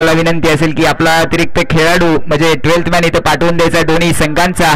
मला विनंती असेल की आपला अतिरिक्त खेळाडू म्हणजे 12th मॅन इथं पाठवून द्यायचा दोन्ही संघांचा.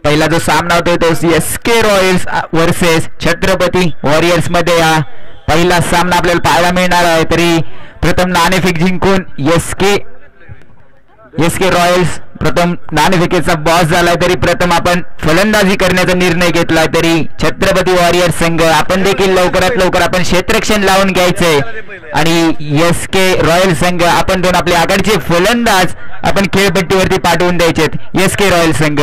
पहिला जो सामना होतोय तो SK royals versus Chhatrapati warriors मध्ये हा पहिला सामना आपल्याला पाहायला मिळणार आहे. तरी प्रथम नाणेफेक जिंकून SK रॉयल्स प्रथम नाणेफेकीचा बॉस झालाय. तरी प्रथम आपण फलंदाजी करण्याचा निर्णय घेतलाय. तरी छत्रपती वॉरियर्स संघ आपण देखील लवकरात लवकर आपण क्षेत्ररक्षण लावून घ्यायचंय आणि SK रॉयल संघ आपण दोन आपले आघाडीचे फलंदाज आपण खेळपट्टीवरती पाठवून द्यायचे. SK रॉयल संघ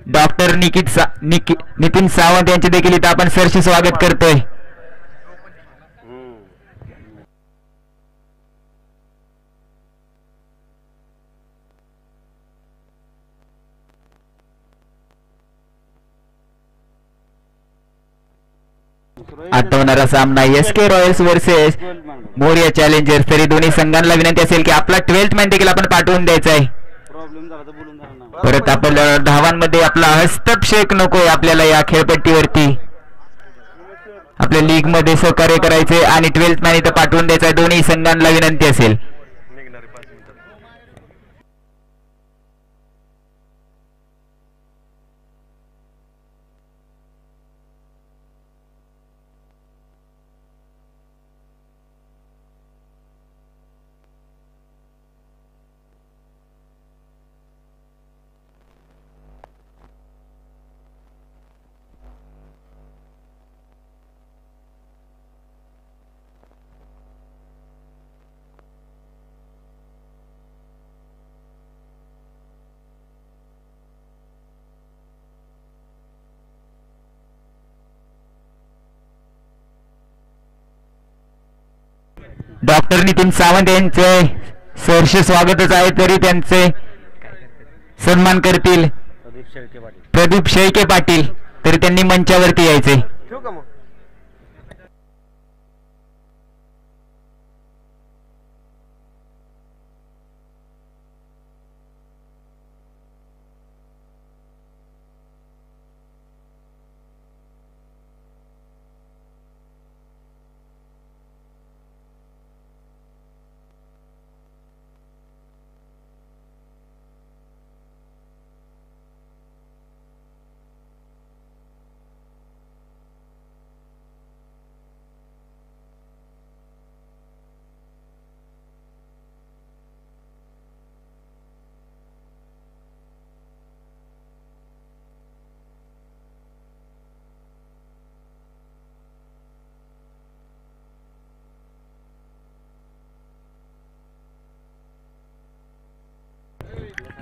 डॉक्टर नितीन सावंत यांचे देखील इथं आपण सरशी स्वागत करतोय. आता होणारा सामना SK रॉयल्स वर्सेस मोरिया चॅलेंजर्स. तरी दोन्ही संघांना विनंती असेल की आपला 12th मॅन देखील आपण पाठवून द्यायचा आहे. परत आपल्या धावांमध्ये आपला हस्तक्षेप नकोय आपल्याला या खेळपट्टीवरती आपल्या लीग मध्ये सहकार्य करायचे आणि 12th मॅन इथं पाठवून द्यायचा दोन्ही संघांना विनंती असेल. डॉक्टर नितीन सावंत यांचे सहर्ष स्वागतच आहे. तरी त्यांचे सन्मान करतील प्रदीप शेळके पाटील. तरी त्यांनी मंचावरती यायचे.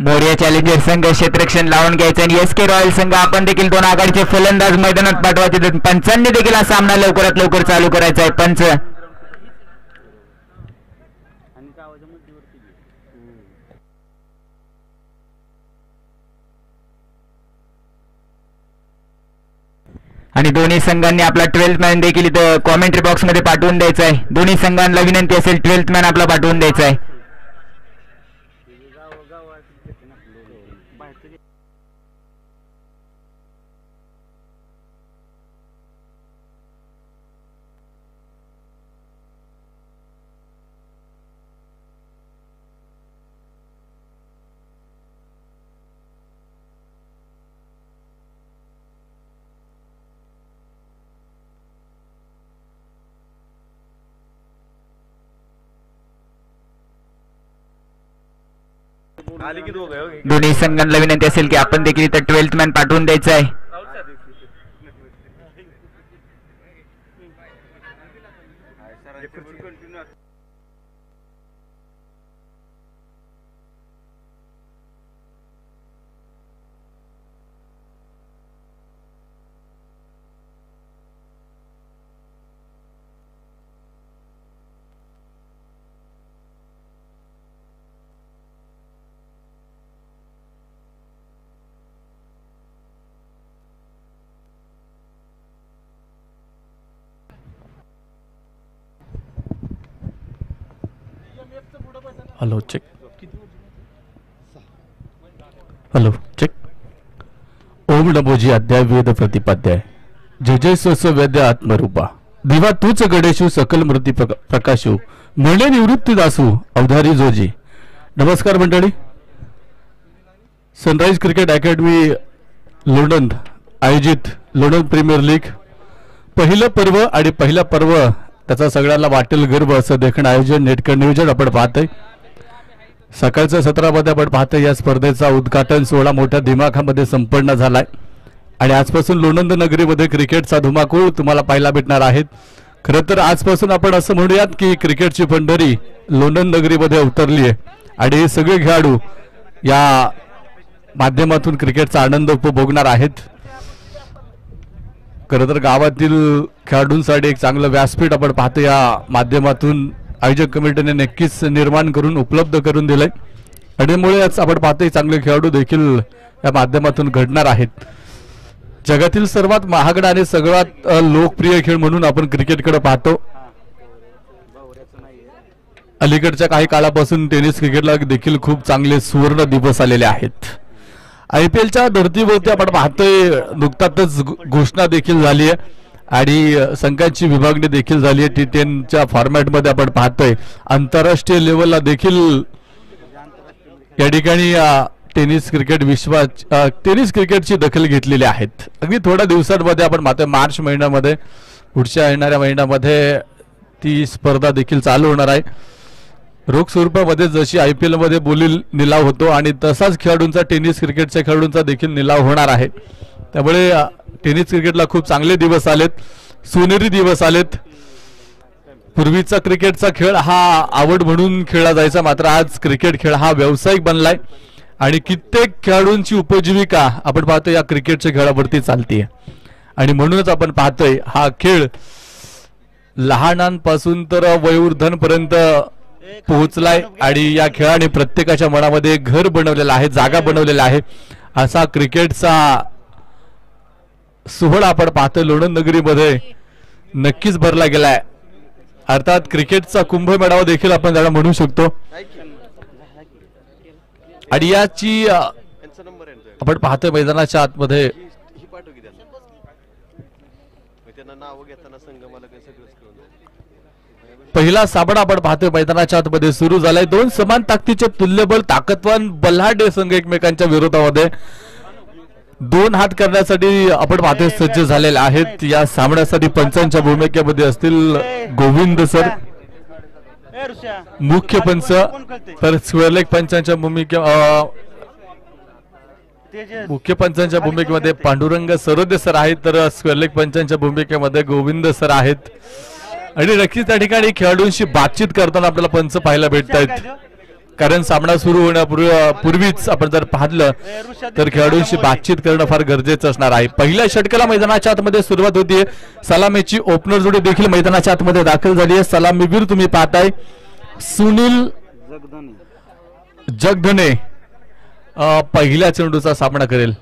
मोरिया चॅलेंजर संघ क्षेत्ररक्षण लावून घ्यायचं आणि SK रॉयल संघ आपण देखील दोन आघाडीचे फलंदाज मैदानात पाठवायचे. पंचांनी देखील हा सामना लवकरात लवकर चालू करायचा आहे. पंच आणि दोन्ही संघांनी आपला 12th मॅन देखील इथं कॉमेंट्री बॉक्स मध्ये पाठवून द्यायचा आहे. दोन्ही संघांना विनंती असेल 12th मॅन आपला पाठवून द्यायचा आहे. दोन्ही संघांना विनंती असेल की आपण देखील इथं 12th मॅन पाठवून द्यायचं आहे. Hello check. Hello check. ओम नमोजी अध्याय वेद प्रतिपाध्याय. जय जय स्वस्व वेद्य आत्मरूपा दिवा तूच गणेशू सकल मृती प्रकाशू म्हणे निवृत्ती दासू अवधारी जोजी. नमस्कार मंडळी. सनराइज क्रिकेट अकॅडमी लोणंद आयोजित लोणंद प्रीमियर लीग पहिलं पर्व आणि पहिला पर्व त्याचा सगळ्यांना वाटेल गर्व असं देखणं आयोजन नेटकं नियोजन आपण पाहतोय. सकाळच्या सत्रामध्ये आपण पाहतोय या स्पर्धेचा उद्घाटन सोहळा मोठ्या दिमाखामध्ये संपन्न झालाय आणि आजपासून लोणंद नगरीमध्ये क्रिकेटचा धुमाकूळ तुम्हाला पाहायला भेटणार आहेत. खरं तर आजपासून आपण असं म्हणूयात की क्रिकेटची पंढरी लोणंद नगरीमध्ये उतरली आहे आणि हे सगळे खेळाडू या माध्यमातून क्रिकेटचा आनंद उपभोगणार आहेत. खरं तर गावातील खेळाडूंसाठी एक चांगलं व्यासपीठ आपण पाहतो या माध्यमातून आयोजक कमिटीने नक्कीच निर्माण करून उपलब्ध करून दिलंय आणि त्यामुळे आपण पाहतोय चांगले खेळाडू देखील या माध्यमातून घडणार आहेत. जगातील सर्वात महागडा आणि सर्वात लोकप्रिय खेळ म्हणून आपण क्रिकेटकडे पाहतो. अलीकडच्या काही काळापासून टेनिस क्रिकेटला देखील खूप चांगले सुवर्ण दिवस आलेले आहेत. IPLच्या धर्तीवरती आपण पाहतोय नुकताच घोषणा देखील झाली आहे आणि संघांची विभागणी देखील झाली आहे. T10च्या फॉर्मॅटमध्ये आपण पाहतोय आंतरराष्ट्रीय लेवलला देखील या ठिकाणी टेनिस क्रिकेट टेनिस क्रिकेटची दखल घेतलेली आहेत. अगदी थोड्या दिवसांमध्ये आपण पाहतोय मार्च महिन्यामध्ये पुढच्या येणाऱ्या महिन्यामध्ये ती स्पर्धा देखील चालू होणार आहे. रोख स्वरूपामध्ये जशी IPL मध्ये बोली निलाव होतो आणि तसाच खेळाडूंचा टेनिस क्रिकेटच्या खेळाडूंचा देखील निलाव होणार आहे. त्यामुळे टेनिस क्रिकेटला खूप चांगले दिवस आलेत, सोनेरी दिवस आलेत. पूर्वीचा क्रिकेटचा खेळ हा आवड म्हणून खेळला जायचा, मात्र आज क्रिकेट खेळ हा व्यावसायिक बनलाय आणि कित्येक खेळाडूंची उपजीविका आपण पाहतोय या क्रिकेटच्या खेळावरती चालतीये. आणि म्हणूनच आपण पाहतोय हा खेळ लहानांपासून तर वयोवृद्धांपर्यंत पोहोचलाय आणि या खेळाने प्रत्येकाच्या मनामध्ये घर बनवलेलं आहे, जागा बनवलेला आहे. असा क्रिकेटचा सोहळा आपण पाहतोय लोणंद नगरीमध्ये नक्कीच भरला गेलाय. अर्थात क्रिकेटचा कुंभमेळावा देखील आपण त्याला म्हणू शकतो. आणि याची आपण पाहतोय मैदानाच्या आतमध्ये पहिला सामना आपण पाहतोय मैदानाच्या आतमध्ये सुरू झालाय. दोन समान ताकदीचे तुल्यबळ ताकदवान बल्हाडे संघ एकमेकांच्या विरोधामध्ये दोन हात करण्यासाठी आपण पाहतोय सज्ज झालेले आहेत. या सामन्यासाठी पंचांच्या भूमिकेमध्ये असतील गोविंद सर मुख्य पंच, तर स्क्वेअरलेग पंचांच्या मुख्य पंचांच्या भूमिकेमध्ये पांडुरंग सरोदे सर आहेत, तर स्क्वेअरलेग पंचांच्या भूमिकेमध्ये गोविंद सर आहेत. आणि नक्कीच त्या ठिकाणी खेळाडूंशी बातचीत करताना आपल्याला पंच पाहायला भेटत आहेत, कारण सामना सुरू होण्यापूर्वीच आपण जर पाहिलं तर खेळाडूंशी बातचीत करणं फार गरजेचं असणार आहे. पहिल्या षटकाला मैदानाच्या आतमध्ये सुरुवात होतीये. सलामीची ओपनर जोडी देखील मैदानाच्या आतमध्ये दाखल झाली आहे. सलामीवीर तुम्ही पाहताय सुनील जगधने पहिल्या चेंडूचा सामना करेल,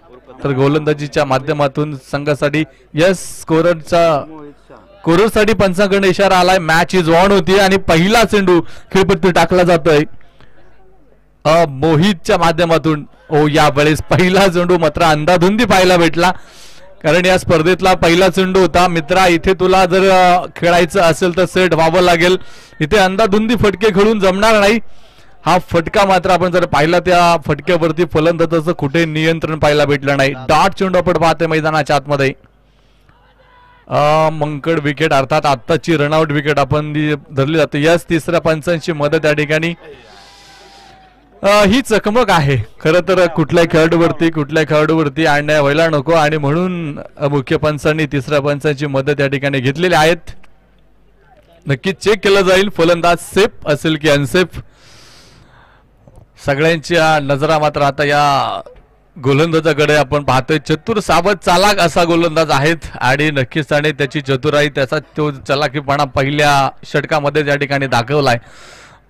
तर गोलंदाजीच्या माध्यमातून संघासाठी कोरसाठी पंचांकडे इशारा आलाय. मॅच इज ऑन होती आणि पहिला चेंडू खेळपट्टी टाकला जातोय. मोहितच्या माध्यमातून यावेळेस पहिला चेंडू मात्र अंधाधुंदी पाहायला भेटला, कारण या स्पर्धेतला पहिला चेंडू होता. मित्रा, इथे तुला जर खेळायचं असेल तर सेट व्हावं लागेल. इथे अंधाधुंदी फटके खेळून जमणार नाही. हा फटका मात्र आपण जर पाहिला त्या फटक्यावरती फलंदाजाचं कुठे नियंत्रण पाहायला भेटलं नाही. डॉट चेंडू आपण पाहतोय मैदानाच्या आतमध्ये. मंकड विकेट, अर्थात आत्ताची रनआउट विकेट आपण धरली जाते. यस, तिसऱ्या पंचांची मदत या ठिकाणी. ही चकमक आहे खरं तर कुठल्याही खेळाडूवरती अन्याय व्हायला नको, आणि म्हणून मुख्य पंचांनी तिसऱ्या पंचांची मदत या ठिकाणी घेतलेली आहेत. नक्कीच चेक केलं जाईल फलंदाज सेफ असेल की अनसेफ. सगळ्यांच्या नजरा मात्र आता या गोलंदाजाकडे आपण पाहतोय. चतुर, सावध, चालाक असा गोलंदाज आहेत, आणि नक्कीच त्याने त्याची चतुराई, त्याचा तो चलाकीपणा पहिल्या षटकामध्ये या ठिकाणी दाखवलाय.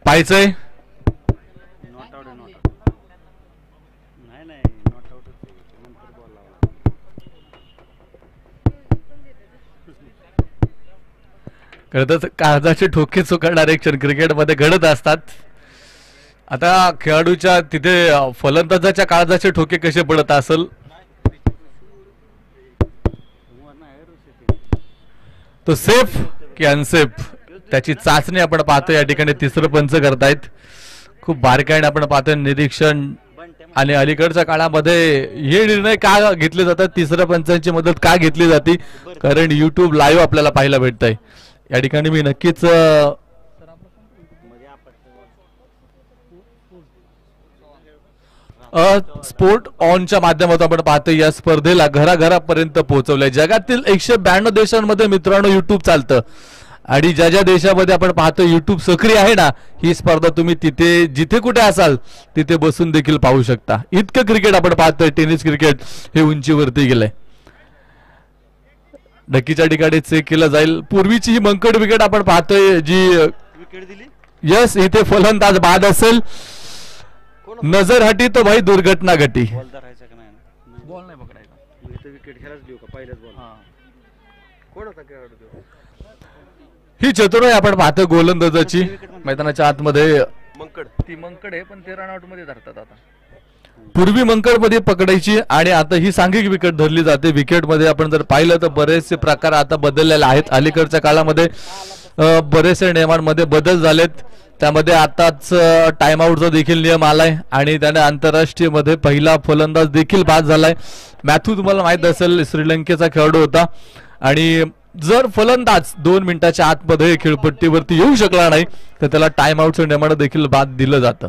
पाहायचंय खरं तर काळजाचे ठोके चुकणारे क्षण क्रिकेटमध्ये घडत असतात. आता खेळाडूच्या तिथे फलंदाजाच्या काळजाचे ठोके कसे पडत असेल, तो सेफ की अनसेफ त्याची चाचणी आपण पाहतोय या ठिकाणी. तिसरं पंच करतायत, खूप बारकाईने आपण पाहतोय निरीक्षण. आणि अलीकडच्या काळामध्ये हे निर्णय का घेतले जातात, तिसऱ्या पंचांची मदत का घेतली जाते, कारण युट्यूब लाईव्ह आपल्याला पाहायला भेटतंय. या ठिकाणी मी नक्कीच स्पोर्ट ऑनच्या माध्यमातून आपण पाहतोय या स्पर्धेला घराघरापर्यंत पोहोचवलंय. जगातील 192 देशांमध्ये मित्रांनो युट्यूब चालतं, आणि ज्या ज्या देशामध्ये आपण पाहतो युट्यूब सक्रिय आहे ना, ही स्पर्धा तुम्ही तिथे जिथे कुठे असाल तिथे बसून देखील पाहू शकता. इतकं क्रिकेट आपण पाहतोय, टेनिस क्रिकेट हे उंचीवरती गेलंय. नक्कीच्या ठिकाणी चेक केलं जाईल. पूर्वीची ही मंकड विकेट आपण पाहतोय जी विकेट दिली. यस, इथे फलंदाज बाद असेल, नजर हटी तो भाई दुर्घटना घटी. बॉल धरायचा का नाही, बॉल नाही पकडायचा. इथे विकेट ह्यालाच देऊ का, पहिल्याच बॉल. कोण होता खेळाडू तो? ही चतुराई आपण पाहतो गोलंदाजाची मैदानाच्या आतमध्ये. मंकड, ती मंकड आहे पण ते रनआउट मध्ये धरतात. आता पूर्वी मंकड मध्ये पकडायची, आणि आता ही सांघिक विकेट धरली जाते. विकेट मध्ये आपण जर पाहिलं तर बरेचसे प्रकार आता बदललेले आहेत. अलीकडच्या काळामध्ये बरेचसे नियमांमध्ये बदल झालेत. त्यामध्ये आताच टाइम आउटचा देखील नियम आलाय, आणि त्याने आंतरराष्ट्रीय मध्ये पहिला फलंदाज देखील बाद झालाय. मॅथ्यू तुम्हाला माहित असेल श्रीलंकेचा खेळाडू होता, आणि जर फलंदाज 2 मिनिटाच्या आतमध्ये खेळपट्टीवरती येऊ शकला नाही तर त्याला टाइम आउटच्या नियमाने देखील बाद दिलं जातं.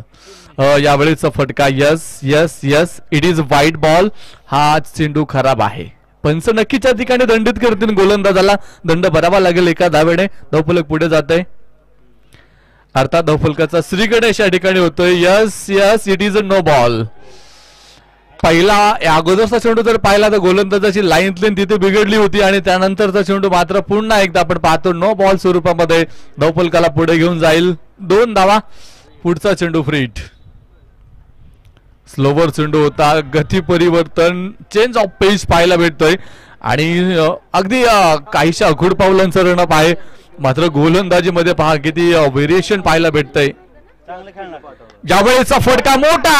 यावेळेचा फटका, yes yes yes, it is white ball. हा चेंडू खराब आहे. पंच नक्कीच्या ठिकाणी दंडित करतील गोलंदाजाला, दंड भरावा लागेल एका धावेने. धावफलक पुढे जात आहे, अर्थात धावफलकाचा श्री गणेश या ठिकाणी होतोय. Yes yes, it is a no ball. पहिला अगोदरचा चेंडू जर पाहिला तर गोलंदाजाची लाईन तिथे बिघडली होती, आणि त्यानंतरचा चेंडू मात्र पुन्हा एकदा आपण पाहतो नो बॉल स्वरूपामध्ये धावफलकाला पुढे घेऊन जाईल. 2 धावा. पुढचा चेंडू फ्रीट. स्लोवर चेंडू होता, गती परिवर्तन, चेंज ऑफ पेस पाहायला भेटतोय, आणि अगदी काहीशा अखूड पावलांचं रनअप आहे. मात्र गोलंदाजीमध्ये पहा किती व्हेरिएशन पाहायला भेटतंय. यावेळेचा फटका मोठा,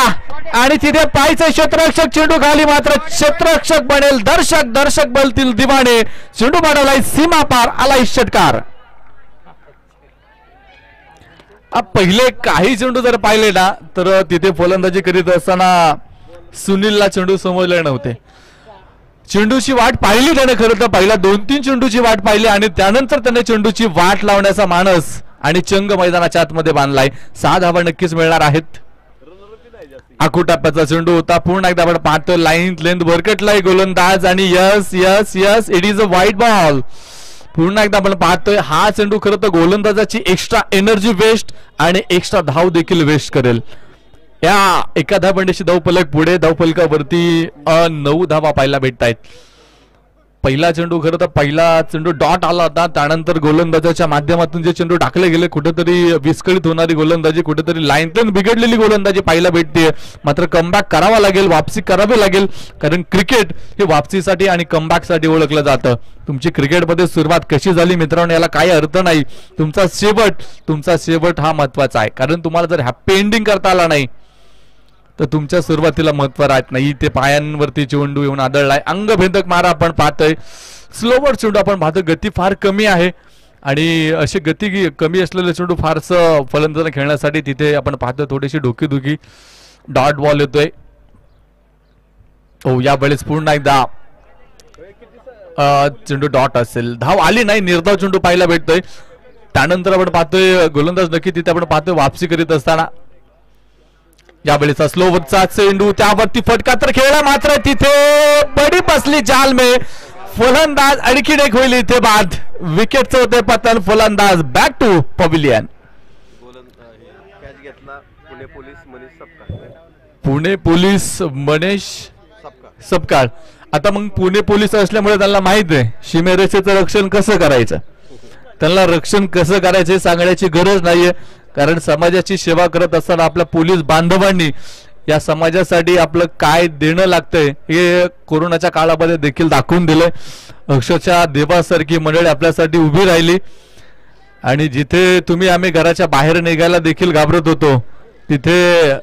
आणि तिथे पाहायचं क्षेत्ररक्षक चेंडू खाली, मात्र क्षेत्ररक्षक बनेल दर्शक बोलतील दिवाने. चेंडू बनवलाय सीमा पार, आलाय षटकार. पहिले काही चेंडू जर पाहिले ना तर तिथे फलंदाजी करीत असताना सुनीलला चेंडू समजले नव्हते. चेंडूची वाट पाहिली त्याने, खरं तर पहिला 2-3 चेंडूची वाट पाहिली, आणि त्यानंतर त्याने चेंडूची वाट लावण्याचा मानस आणि चंग मैदानाच्या आतमध्ये बांधलाय. 6 धावा नक्कीच मिळणार आहेत. आकुटाप्याचा चेंडू होता. पुन्हा एकदा आपण पाहतो लाईन लेंथ भरकटलाय गोलंदाज, आणि yes yes yes, it is a white ball. पुन्हा एकदा आपण पाहतोय हा चेंडू खरं तर गोलंदाजाची एक्स्ट्रा एनर्जी वेस्ट आणि एक्स्ट्रा धाव देखील वेस्ट करेल. या एका धावपंडीची धावफलक पुढे, धावफलकावरती 9 धावा पाहायला भेटत आहेत. पहिला चेंडू खरं तर पहिला चेंडू डॉट आला होता, त्यानंतर गोलंदाजाच्या माध्यमातून जे चेंडू टाकले गेले कुठेतरी विस्कळीत होणारी गोलंदाजी, कुठेतरी लाईन बिघडलेली गोलंदाजी पाहायला भेटते. मात्र कमबॅक करावा लागेल, वापसी करावी लागेल, कारण क्रिकेट हे वापसीसाठी आणि कमबॅकसाठी ओळखलं जातं. तुमची क्रिकेटमध्ये सुरुवात कशी झाली मित्रांनो याला काही अर्थ नाही, तुमचा शेवट हा महत्वाचा आहे. कारण तुम्हाला जर हॅपी एंडिंग करता आला नाही तर तुमच्या सुरुवातीला महत्व राहत नाही. ते पायांवरती चेंडू येऊन आदळलाय, अंगभेदक मारा आपण पाहतोय, स्लोवर चेंडू आपण पाहतोय, गती फार कमी आहे आणि अशी गती कमी असलेले चेंडू फारसं फलंदाज खेळण्यासाठी तिथे आपण पाहतोय थोडीशी डोकीदुखी. डॉट बॉल येतोय. हो, यावेळेस पुन्हा एकदा चेंडू डॉट असेल, धाव आली नाही, निर्धाव चेंडू पाहायला भेटतोय. त्यानंतर आपण पाहतोय गोलंदाज नक्की तिथे आपण पाहतोय वापसी करीत असताना. यावेळेचा स्लोवरचा चेंडू, त्यावरती फटका तर खेळला, मात्र तिथे बडी बसली जाल में. फलंदाज आणखीन एक होईल इथे बाद. विकेटचं होते पतन. फलंदाज back to pavilion. Pune police Manish Sapkal. आता मग पुणे पोलीस असल्यामुळे त्यांना माहित आहे सीमेरेषेचं रक्षण कसं करायचं. त्यांना रक्षण कसं करायचं हे सांगण्याची गरज नाहीये, कारण समाजाची सेवा करत असताना आपल्या पोलीस बांधवांनी या समाजासाठी आपलं काय देणं लागतंय हे कोरोनाच्या काळामध्ये देखील दाखवून दिलंय. अक्षरशः देवासारखी मंडळी आपल्यासाठी उभी राहिली आणि जिथे तुम्ही आम्ही घराच्या बाहेर निघायला देखील घाबरत होतो, तिथे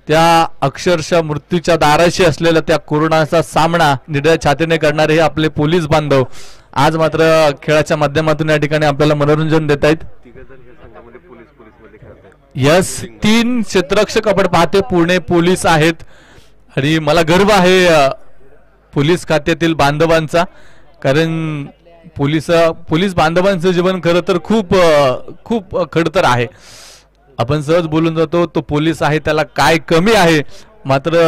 त्या अक्षरशः मृत्यूच्या दाराशी असलेल्या त्या कोरोनाचा सामना निडर छातीने करणारे हे आपले पोलीस बांधव आज मात्र खेळाच्या माध्यमातून या ठिकाणी आपल्याला मनोरंजन देत आहेत. यस, 3 क्षेत्ररक्षक आपण पाहते पुणे पोलीस आहेत आणि मला गर्व आहे पोलीस खात्यातील बांधवांचा, कारण पोलीस बांधवांचं जीवन खरं तर खूप खूप खडतर आहे. आपण सहज बोलून जातो तो पोलीस आहे त्याला काय कमी आहे, मात्र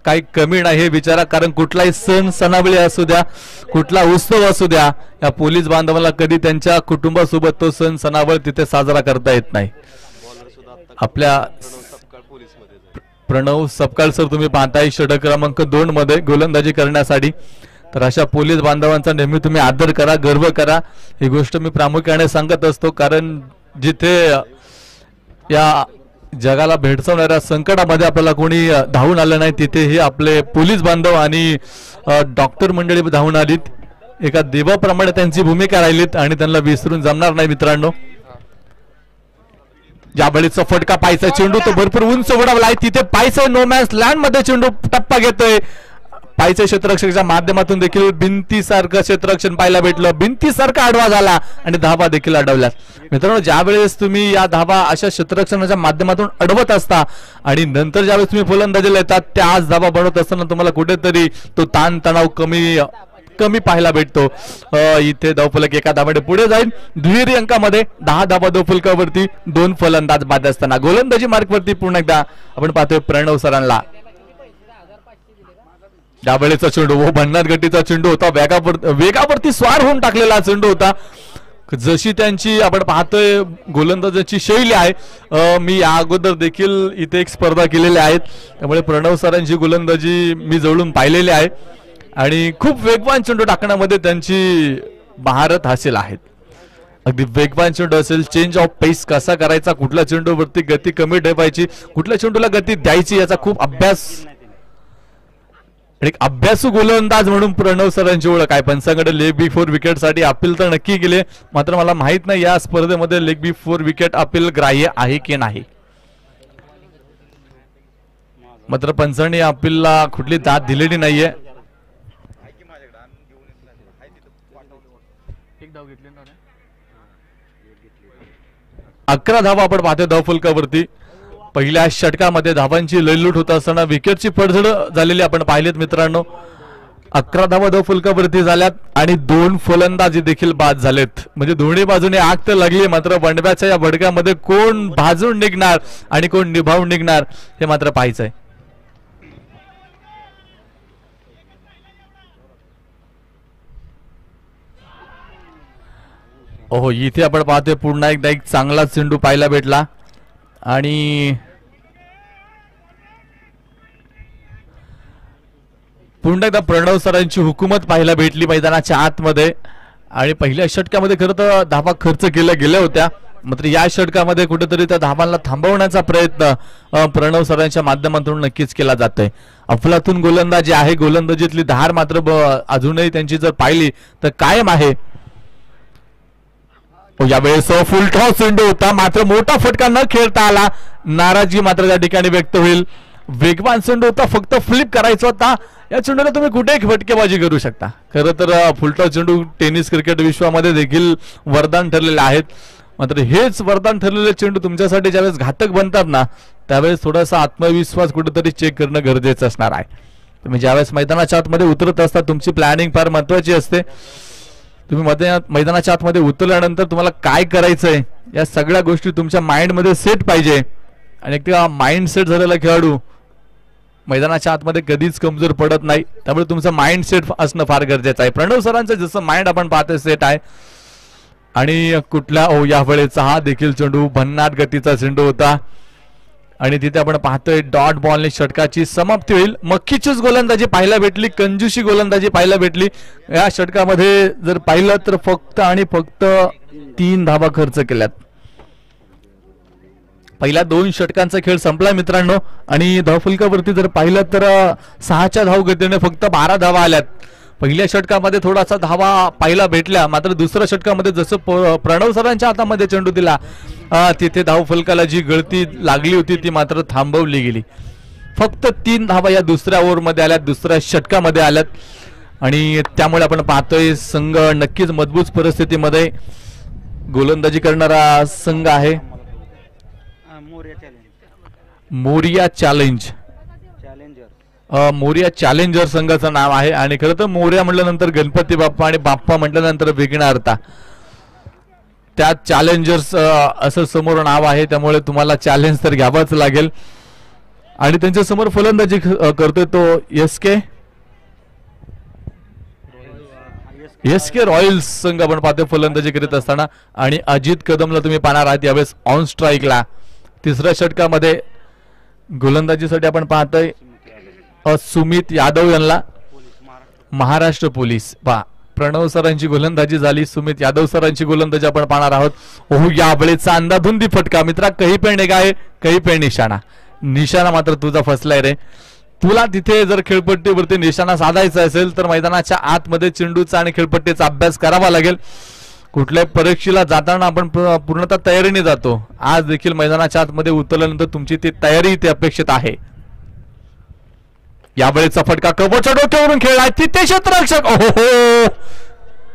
काही कमी नाही हे विचारा, कारण कुठलाही सण सणावळी असू द्या, कुठला उत्सव असू द्या, या पोलीस बांधवांना कधी त्यांच्या कुटुंबासोबत तो सण सणावळ तिथे साजरा करता येत नाही. आपल्या प्रणव सपकाळ सर तुम्ही पाहताय षटक क्रमांक 2 मध्ये गोलंदाजी करण्यासाठी. तर अशा पोलीस बांधवांचा नेहमी तुम्ही आदर करा, गर्व करा. ही गोष्ट मी प्रामुख्याने सांगत असतो, कारण जिथे या जगाला भेडसावणाऱ्या संकटामध्ये आपल्याला कोणी धावून आलं नाही, तिथे हे आपले पोलीस बांधव आणि डॉक्टर मंडळी धावून आलीत. एका देवाप्रमाणे त्यांची भूमिका राहिलीत आणि त्यांना विसरून जमणार नाही मित्रांनो. यावेळेचा फटका पायचा चेंडू तो भरपूर उंच उडवलाय, तिथे पायचा नो मॅच लँड मध्ये चेंडू टप्पा घेतोय. पायच्या क्षेत्ररक्षकाच्या माध्यमातून देखील भिंतीसारखं क्षेत्ररक्षण पाहायला भेटलं, भिंतीसारखा आडवा झाला आणि धावा देखील अडवल्या. मित्रांनो, ज्यावेळेस तुम्ही या धावा अशा क्षेत्ररक्षणाच्या माध्यमातून अडवत असता आणि नंतर ज्यावेळेस तुम्ही फलंदाजीला येतात त्याच धावा बनवत असताना तुम्हाला कुठेतरी तो ताण तणाव कमी पाहायला भेटतो. इथे धावफलक एका धावाने पुढे जाईल. दुहेरी अंकामध्ये 10 धावा धावफलकावरती 2 फलंदाज बाद असताना गोलंदाजी मार्कवरती पुन्हा एकदा आपण पाहतोय प्रणव सरांना. यावेळेचा चेंडू भन्नाट गतीचा चेंडू होता, वेगावरती स्वार होऊन टाकलेला चेंडू होता. जशी त्यांची आपण पाहतोय गोलंदाजाची शैली आहे, मी या अगोदर देखील इथे एक स्पर्धा केलेल्या आहेत, त्यामुळे प्रणव सरांची गोलंदाजी मी जवळून पाहिलेली आहे आणि खूप वेगवान चेंडू टाकण्यामध्ये त्यांची महारत हासिल आहेत. अगदी वेगवान चेंडू असेल, चेंज ऑफ पेस कसा करायचा, कुठल्या चेंडूवरती गती कमी ठेवायची, कुठल्या चेंडूला गती द्यायची, याचा खूप अभ्यास. एक अभ्यासू गोलंदाज म्हणून प्रणव सरांची ओळख आहे. पंचांकडे लेग बिफोर विकेट साठी अपील तर नक्की केले, मात्र मला माहित नाही या स्पर्धेमध्ये लेग बिफोर विकेट अपील ग्राह्य आहे की नाही. मात्र पंचांनी अपीलला कुठली दाद दिलेली नाहीये. 11 धावा आपण पाहतोय धावफलकावरती. पहिल्या षटकामध्ये धावांची लयलूट होत असताना विकेटची पडझड झालेली आपण पाहिलेत मित्रांनो. 11 धावा धावफलकावरती झाल्यात आणि 2 फलंदाजी देखील बाद झालेत. म्हणजे दोन्ही बाजूने आग तर लागली, मात्र वणव्याच्या या भडक्यामध्ये कोण भाजून निघणार आणि कोण निभावून निघणार हे मात्र पाहायचंय. ओहो, इथे आपण पाहतोय पुन्हा एकदा एक चांगला चेंडू पाहायला भेटला आणि पुन्हा एकदा प्रणव सरांची हुकूमत पाहायला भेटली मैदानाच्या आतमध्ये. आणि पहिल्या षटकामध्ये खरं तर धावा खर्च केल्या गेल्या होत्या, मात्र या षटकामध्ये कुठेतरी त्या धावांना थांबवण्याचा प्रयत्न प्रणव सरांच्या माध्यमातून नक्कीच केला जातोय. अफलातून गोलंदाजी आहे, गोलंदाजीतली धार मात्र अजूनही त्यांची जर पाहिली तर कायम आहे. यावेळेस फुल टॉस चेंडू होता, मात्र मोठा फटका न खेळता आला. नाराजी मात्र त्या ठिकाणी व्यक्त होईल. वेगवान चेंडू होता, फक्त फ्लिप करायचा होता. या चेंडूला तुम्ही कुठेही फटकेबाजी करू शकता. खरं तर फुलटॉस चेंडू टेनिस क्रिकेट विश्वामध्ये देखील वरदान ठरलेले आहेत. मात्र हेच वरदान ठरलेले चेंडू तुमच्यासाठी ज्यावेळेस घातक बनतात ना, त्यावेळेस थोडासा आत्मविश्वास कुठेतरी चेक करणं गरजेचं असणार आहे. तुम्ही ज्यावेळेस मैदानाच्या आतमध्ये उतरत असता तुमची प्लॅनिंग फार महत्वाची असते. तुम्ही मैदानाच्या आतमध्ये उतरल्यानंतर तुम्हाला काय करायचंय या सगळ्या गोष्टी तुमच्या माइंडमध्ये सेट पाहिजे. आणि एक माइंड सेट झालेला खेळाडू मैदानाच्या आतमध्ये कधीच कमजोर पडत नाही. त्यामुळे तुमचं माइंड सेट असणं फार गरजेचं आहे. प्रणव सरांचं जसं माइंड आपण पाहतोय सेट आहे. आणि कुठल्या यावेळेचा हा देखील चेंडू भन्नाट गतीचा चेंडू होता आणि तिथे आपण पाहतोय डॉट बॉलने षटकाची समाप्ती होईल. मक्खीचीच गोलंदाजी पाहायला भेटली, कंजूशी गोलंदाजी पाहायला भेटली. या षटकामध्ये जर पाहिलं तर फक्त आणि फक्त 3 धावा खर्च केल्यात. पहिल्या 2 षटकांचा खेळ संपला मित्रांनो आणि धावफलकावरती जर पाहिलं तर 6च्या धाव गतीने फक्त 12 धावा आल्यात. पहिल्या षटकामध्ये थोडासा धावा पाहायला भेटल्या, मात्र दुसऱ्या षटकामध्ये जसं प्रणव सरांच्या हातामध्ये चेंडू दिला तिथे धावफलकाला जी गळती लागली होती ती मात्र थांबवली गेली. फक्त 3 धावा या दुसऱ्या ओव्हरमध्ये आल्यात, दुसऱ्या षटकामध्ये आल्यात. आणि त्यामुळे आपण पाहतोय संघ नक्कीच मजबूत परिस्थितीमध्ये गोलंदाजी करणारा संघ आहे. मोरिया चॅलेंज मोरिया चॅलेंजर संघाचं नाव आहे. आणि खरं तर मोरिया म्हटल्यानंतर गणपती बाप्पा आणि बाप्पा म्हटल्यानंतर विघ्नहर्ता, त्या चॅलेंजर्स असं समोर नाव आहे. त्यामुळे तुम्हाला चॅलेंज तर घ्यावाच लागेल. आणि त्यांच्या समोर फलंदाजी करतोय तो एस के रॉयल्स संघ आपण पाहतोय फलंदाजी करीत असताना. आणि अजित कदमला तुम्ही पाहणार आहात यावेळेस ऑन स्ट्राईकला. तिसऱ्या षटकामध्ये गोलंदाजीसाठी आपण पाहतोय सुमित यादव यांना, महाराष्ट्र पोलीस. प्रणव सरांची गोलंदाजी झाली, सुमित यादव सरांची गोलंदाजी आपण पाहणार आहोत. यावेळेचा अंदाधुंदी फटका मित्रा, कही पे निगाहे कही पे निशाणा. निशाणा मात्र तुझा फसलाय रे. तुला तिथे जर खेळपट्टीवरती निशाणा साधायचा असेल तर मैदानाच्या आतमध्ये चेंडूचा आणि खेळपट्टीचा अभ्यास करावा लागेल. कुठल्याही परीक्षेला जाताना आपण पूर्णतः तयारीने जातो. आज देखील मैदानाच्या आतमध्ये उतरल्यानंतर तुमची ती तयारी इथे अपेक्षित आहे. यावेळेचा फटका कबोच्या डोक्यावरून खेळला, तिथे क्षेत्ररक्षक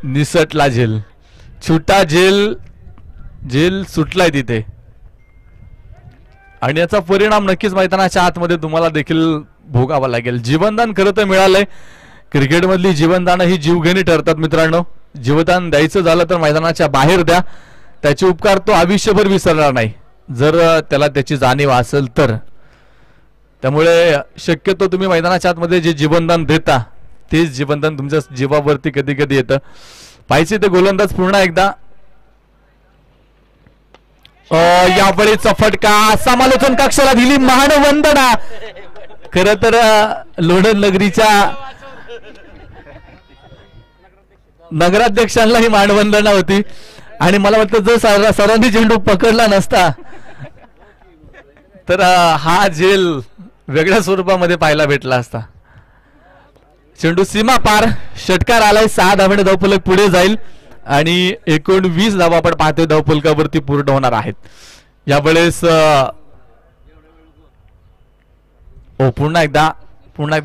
निसटला. झेल छुटा, झेल सुटलाय तिथे. आणि याचा परिणाम नक्कीच मैदानाच्या आतमध्ये तुम्हाला देखील भोगावा लागेल. जीवनदान खरं तर मिळालंय. क्रिकेटमधली जीवनदान ही जीवघेणी ठरतात मित्रांनो. जीवदान द्यायचं झालं तर मैदानाच्या बाहेर द्या. त्याचे उपकार तो आयुष्यभर विसरणार नाही जर त्याला त्याची जाणीव असेल तर. त्यामुळे शक्यतो तुम्ही मैदानाच्या आतमध्ये जे जीवनदान देता तेच जीवनदान तुमच्या जीवावरती कधी कधी येतं. पाहिजे ते गोलंदाज पुन्हा एकदा. यावेळेचा फटका समालोचन कक्षाला दिली मानवंदना. खर तर लोणंद नगरीच्या नगराध्यक्षांना ही मानवंदना होती. आणि मला वाटतं जर सरांनी चेंडू पकडला नसता तर हा झेल वेगळ्या स्वरूपामध्ये पाहायला भेटला असता. चेंडू सीमा पार, षटकार आलाय. 6 धावांनी धावफलक पुढे जाईल आणि 19 धावा आपण पाहतोय धावफलकावरती पूर्ण होणार आहेत. यावेळेस पुन्हा एकदा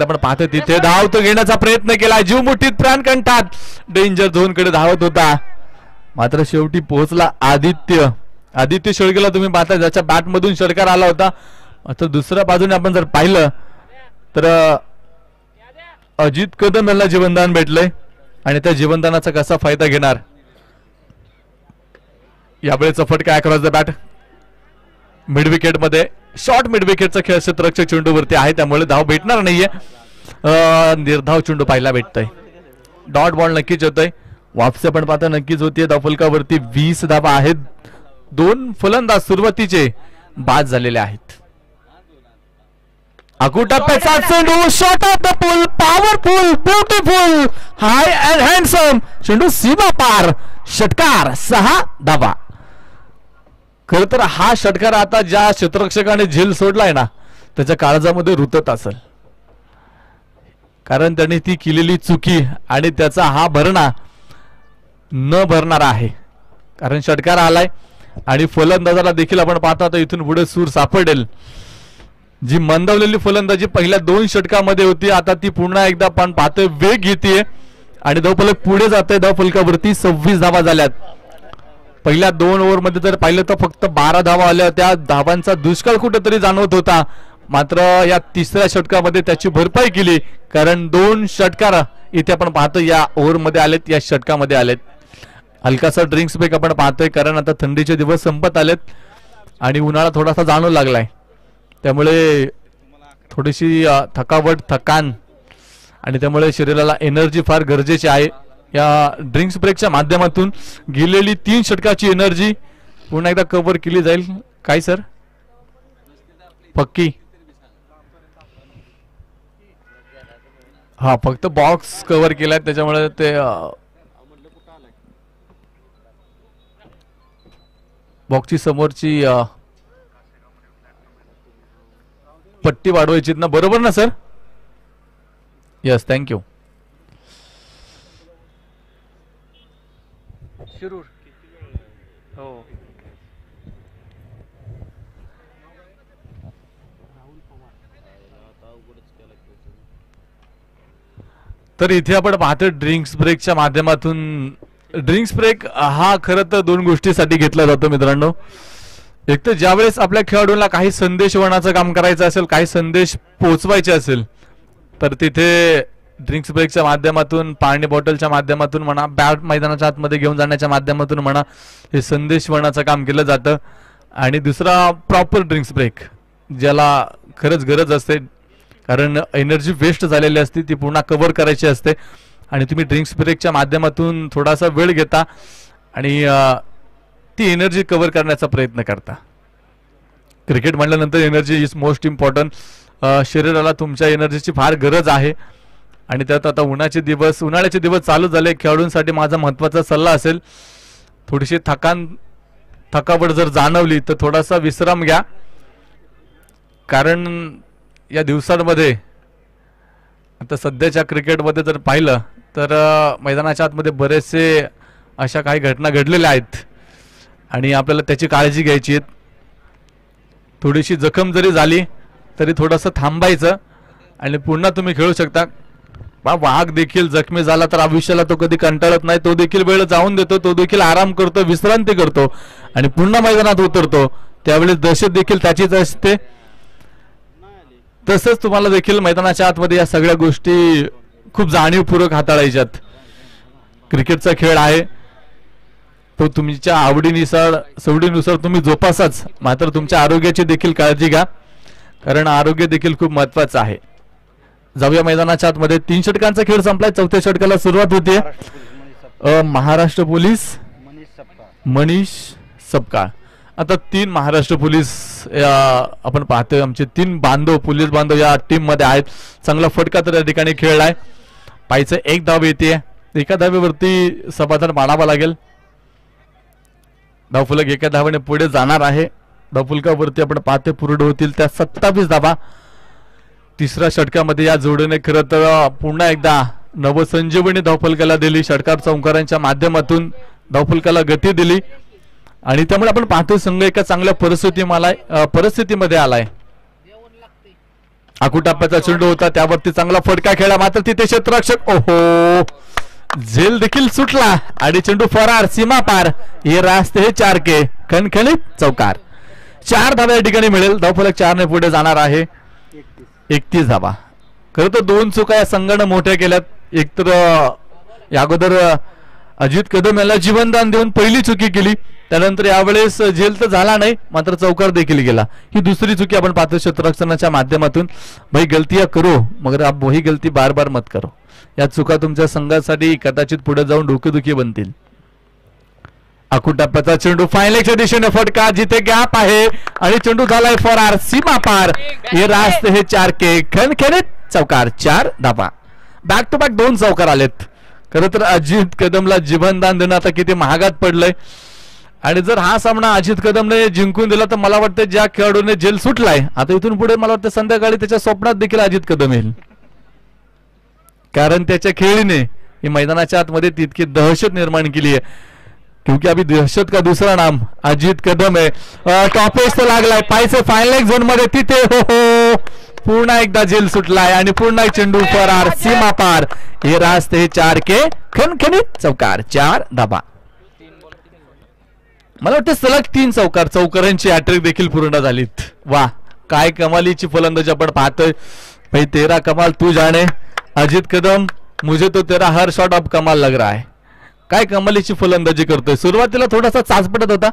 आपण पाहतोय तिथे धाव तो घेण्याचा प्रयत्न केला. जीव मुठीत प्राण कंठात, डेंजर झोन कडे धावत होता. मात्र शेवटी पोहोचला आदित्य शेळकेला तुम्ही पाहता, ज्याच्या बॅट मधून षटकार आला होता. मात्र दुसऱ्या बाजूने आपण जर पाहिलं तर अजित कदम यांना जीवनदान भेटलंय आणि त्या जीवनदानाचा कसा फायदा घेणार. यावेळेचा फटका across the bat, mid wicket मध्ये. शॉर्ट मिड विकेटचा खेळ क्षेत्ररक्षक चेंडूवरती आहे, त्यामुळे धाव भेटणार नाहीये. निर्धाव चेंडू पाहायला भेटतोय. डॉट बॉल नक्कीच होतोय. वापसी आपण पाहता नक्कीच होतीये. धावफलकावरती 20 धावा आहेत. 2 फलंदाज सुरुवातीचे बाद झालेले आहेत. अकुटप्प्याचा चेंडू, shot of the pool, powerful, beautiful, high and handsome. चेंडू सीमा पार, षटकार, 6 धावा. खर तर हा षटकार आता ज्या क्षेत्ररक्षकाने झेल सोडलाय ना त्याच्या काळजामध्ये रुतत असेल, कारण त्यांनी ती केलेली चुकी आणि त्याचा हा भरणा न भरणारा आहे. कारण षटकार आलाय आणि फलंदाजाला देखील आपण पाहतो आता इथून पुढे सूर सापडेल. जी मंदावलेली फलंदाजी पहिल्या 2 षटकामध्ये होती आता ती पुन्हा एकदा आपण पाहतोय वेग घेते आणि धावफलक पुढे जाते. धावफलकावरती 26 धावा झाल्यात. पहिल्या 2 ओव्हरमध्ये जर पाहिलं तर फक्त 12 धावा आल्या. त्या धावांचा दुष्काळ कुठेतरी जाणवत होता. मात्र या तिसऱ्या षटकामध्ये त्याची भरपाई केली कारण 2 षटकार इथे आपण पाहतो या ओव्हरमध्ये आलेत, या षटकामध्ये आलेत. हलकासा ड्रिंक्स ब्रेक आपण पाहतोय कारण आता थंडीचे दिवस संपत आलेत आणि उन्हाळा थोडासा जाणवू लागलाय. त्यामुळे थोडीशी थकान आणि त्यामुळे शरीराला एनर्जी फार गरजेची आहे. या ड्रिंक्स ब्रेकच्या माध्यमातून गेलेली 3 षटकाची एनर्जी पुन्हा एकदा कव्हर केली जाईल. काय सर पक्की? हा फक्त बॉक्स कव्हर केलाय त्याच्यामुळे ते बॉक्सची समोरची पट्टी वाढवायची ना, बरोबर ना सर? Yes, thank you. शिरूर हो. तर इथे आपण पाहतो ड्रिंक्स ब्रेकच्या माध्यमातून. ड्रिंक्स ब्रेक हा खरं तर 2 गोष्टीसाठी घेतला जातो मित्रांनो. एक तर ज्यावेळेस आपल्या खेळाडूंना काही संदेश वहनाचं काम करायचं असेल, काही संदेश पोहोचवायचे असेल तर तिथे ड्रिंक्स ब्रेकच्या माध्यमातून, पाणी बॉटलच्या माध्यमातून म्हणा, बॅट मैदानाच्या आतमध्ये घेऊन जाण्याच्या माध्यमातून म्हणा, हे संदेश वहनाचं काम केलं जातं. आणि दुसरा प्रॉपर ड्रिंक्स ब्रेक ज्याला खरंच गरज असते कारण एनर्जी वेस्ट झालेली असते ती पुन्हा कव्हर करायची असते आणि तुम्ही ड्रिंक्स ब्रेकच्या माध्यमातून थोडासा वेळ घेता आणि ती एनर्जी कव्हर करण्याचा प्रयत्न करता. क्रिकेट म्हटल्यानंतर एनर्जी इज मोस्ट इम्पॉर्टंट. शरीराला तुमच्या एनर्जीची फार गरज आहे आणि त्यात आता उन्हाळ्याचे दिवस चालू झाले. खेळाडूंसाठी माझा महत्त्वाचा सल्ला असेल, थोडीशी थकावट जर जाणवली तर थोडासा विश्राम घ्या कारण या दिवसांमध्ये आता सध्याच्या क्रिकेटमध्ये जर पाहिलं तर मैदानाच्या आतमध्ये बरेचसे अशा काही घटना घडलेल्या आहेत आणि आपल्याला त्याची काळजी घ्यायची आहे. थोडीशी जखम जरी झाली तरी थोडंसं थांबायचं आणि पुन्हा तुम्ही खेळू शकता. वाघ देखील जखमी झाला तर आयुष्याला तो कधी कंटाळत नाही, तो देखील वेळ जाऊन देतो, तो देखील आराम करतो, विश्रांती करतो आणि पुन्हा मैदानात उतरतो. त्यावेळेस दहशत देखील त्याचीच असते. तसंच तुम्हाला देखील मैदानाच्या आतमध्ये या सगळ्या गोष्टी खूप जाणीवपूर्वक हाताळायच्यात. क्रिकेटचा खेळ आहे तो तुमच्या आवडीनुसार सवडीनुसार तुम्ही जोपासाच, मात्र तुमच्या आरोग्याची देखील काळजी घ्या कारण आरोग्य देखील खूप महत्वाचं आहे. जाऊया मैदानाच्या आतमध्ये. 3 षटकांचा खेळ संपलाय. 4थ्या षटकाला सुरुवात होते. महाराष्ट्र पोलीस मनीष सपकाळ. आता 3 महाराष्ट्र पोलीस आपण पाहतोय आमचे 3 पोलीस बांधव या टीम मध्ये आहेत. चांगला फटका तर या ठिकाणी खेळलाय. पायचं 1 धाव येते. एका धावेवरती समाधान मानावं लागेल. धावफलक 1 धावाने पुढे जाणार आहे. धावफलकावरती आपण पाहते पूर्ण होतील त्या 27 धावा. तिसऱ्या षटकामध्ये या जोडीने खरं तर पुन्हा एकदा नवसंजीवनी धावफलकाला दिली. षटकार चौकारांच्या माध्यमातून धावफलकाला गती दिली आणि त्यामुळे आपण पाहतोय संघ एका चांगल्या परिस्थितीमध्ये आलाय. आकुटाप्याचा चेंडू होता त्यावरती चांगला फटका खेळला मात्र तिथे क्षेत्ररक्षक झेल देखील सुटला आणि चेंडू फरार सीमा पार. हे रास्ते हे 4 के खणखणीत चौकार. 4 धावा या ठिकाणी मिळेल. धावफलक 4 ने पुढे जाणार आहे. 31 धावा. खरं तर 2 चुका या संघानं मोठ्या केल्यात. एक तर या अगोदर अजित कदम याला जीवनदान देऊन पहिली चुकी केली, त्यानंतर यावेळेस झेल तर झाला नाही मात्र चौकार देखील गेला. ही दुसरी चुकी आपण पाहतो क्षेत्ररक्षणाच्या माध्यमातून. भाई गलतियां करो मगर आप वही गलती बार बार मत करो. या चुका तुमच्या संघासाठी कदाचित पुढे जाऊन डोकेदुखी बनतील. आकुटाप्याचा चेंडू फायनलच्या दिशेने फटका जिथे गॅप आहे आणि चेंडू झालाय फरार सीमा पार. हे रास्ते हे 4 के खणखणीत चौकार. 4 धावा. बॅक टू बॅक 2 चौकार आलेत. खरं तर अजित कदमला जीवनदान देणं आता किती महागात पडलंय आणि जर हा सामना अजित कदमने जिंकून दिला तर मला वाटतं ज्या खेळाडूने जेल सुटलाय आता इथून पुढे मला वाटतं संध्याकाळी त्याच्या स्वप्नात देखील अजित कदम येईल कारण त्याच्या खेळीने ही मैदानाच्या आतमध्ये तितकी दहशत निर्माण केली आहे. क्योंकि अभी दहशत का दूसरा नाम अजित कदम आहे. टॉपेज तो लागलाय पायचे फायनल झोन मध्ये तिथे हो पुन्हा एकदा झेल सुटलाय आणि पुन्हा चेंडू फरार सीमा पार. हे रास्ते 4 के खणखणीत चौकार 4 धाबा. मला वाटतं सलग 3 चौकार चौकारांची हॅट्रिक देखील पूर्ण झालीत. वा काय कमालीची फलंदाजी आपण पाहतोय भाई. तेरा कमाल तू जाने अजित कदम मुझे तो तेरा हर शॉट अब कमाल लग रहा है. काय कमालीची फलंदाजी करतोय. सुरुवातीला थोडासा चाच पडत होता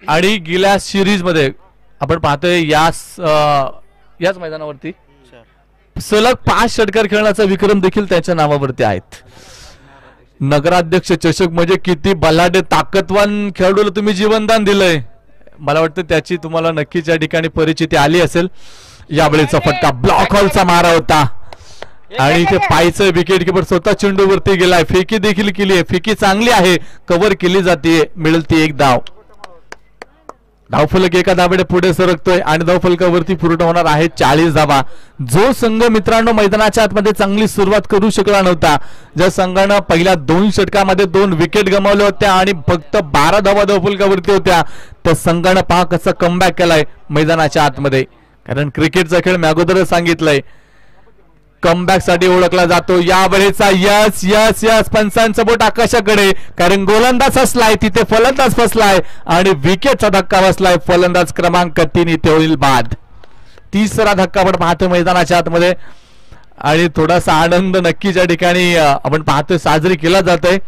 आणि गेल्या सिरीज मध्ये आपण पाहतोय याच मैदानावरती सलग 5 षटकार खेळण्याचा विक्रम देखील त्याच्या नावावरती आहेत. नगराध्यक्ष चषक म्हणजे किती बलाढ्य ताकदवान खेळाडूला तुम्ही जीवनदान दिलंय. मला वाटतं त्याची तुम्हाला नक्कीच या ठिकाणी परिचिती आली असेल. यावेळेचा फटका ब्लॉक हॉलचा मारा होता आणि इथे पायचं विकेट किपर स्वतः चेंडूवरती गेलाय. फेकी देखील केली आहे. फेकी चांगली आहे. कव्हर केली जाते. मिळते एक धाव. धावफलक एका धावेने पुढे सरकतोय आणि धावफलकावरती पूर्ण होणार आहे 40 धावा. जो संघ मित्रांनो मैदानाच्या आतमध्ये चांगली सुरुवात करू शकला नव्हता, ज्या संघानं पहिल्या 2 षटकामध्ये 2 विकेट गमावल्या होत्या आणि फक्त 12 धावा धावफलकावरती होत्या, त्या संघानं पहा कसं कमबॅक केलाय मैदानाच्या आतमध्ये. कारण क्रिकेटचा खेळ मी अगोदरच सांगितलंय कमबॅक साठी ओळखला जातो. यावेळेचा यस यस यस पंचांचं बोट आकाशाकडे. कारण गोलंदाज फसलाय तिथे फलंदाज फसलाय आणि विकेटचा धक्का बसलाय. फलंदाज क्रमांक 3 इथे होईल बाद. 3रा धक्का आपण पाहतो मैदानाच्या आतमध्ये आणि थोडासा आनंद नक्कीच या ठिकाणी आपण पाहतोय साजरी केला जातोय.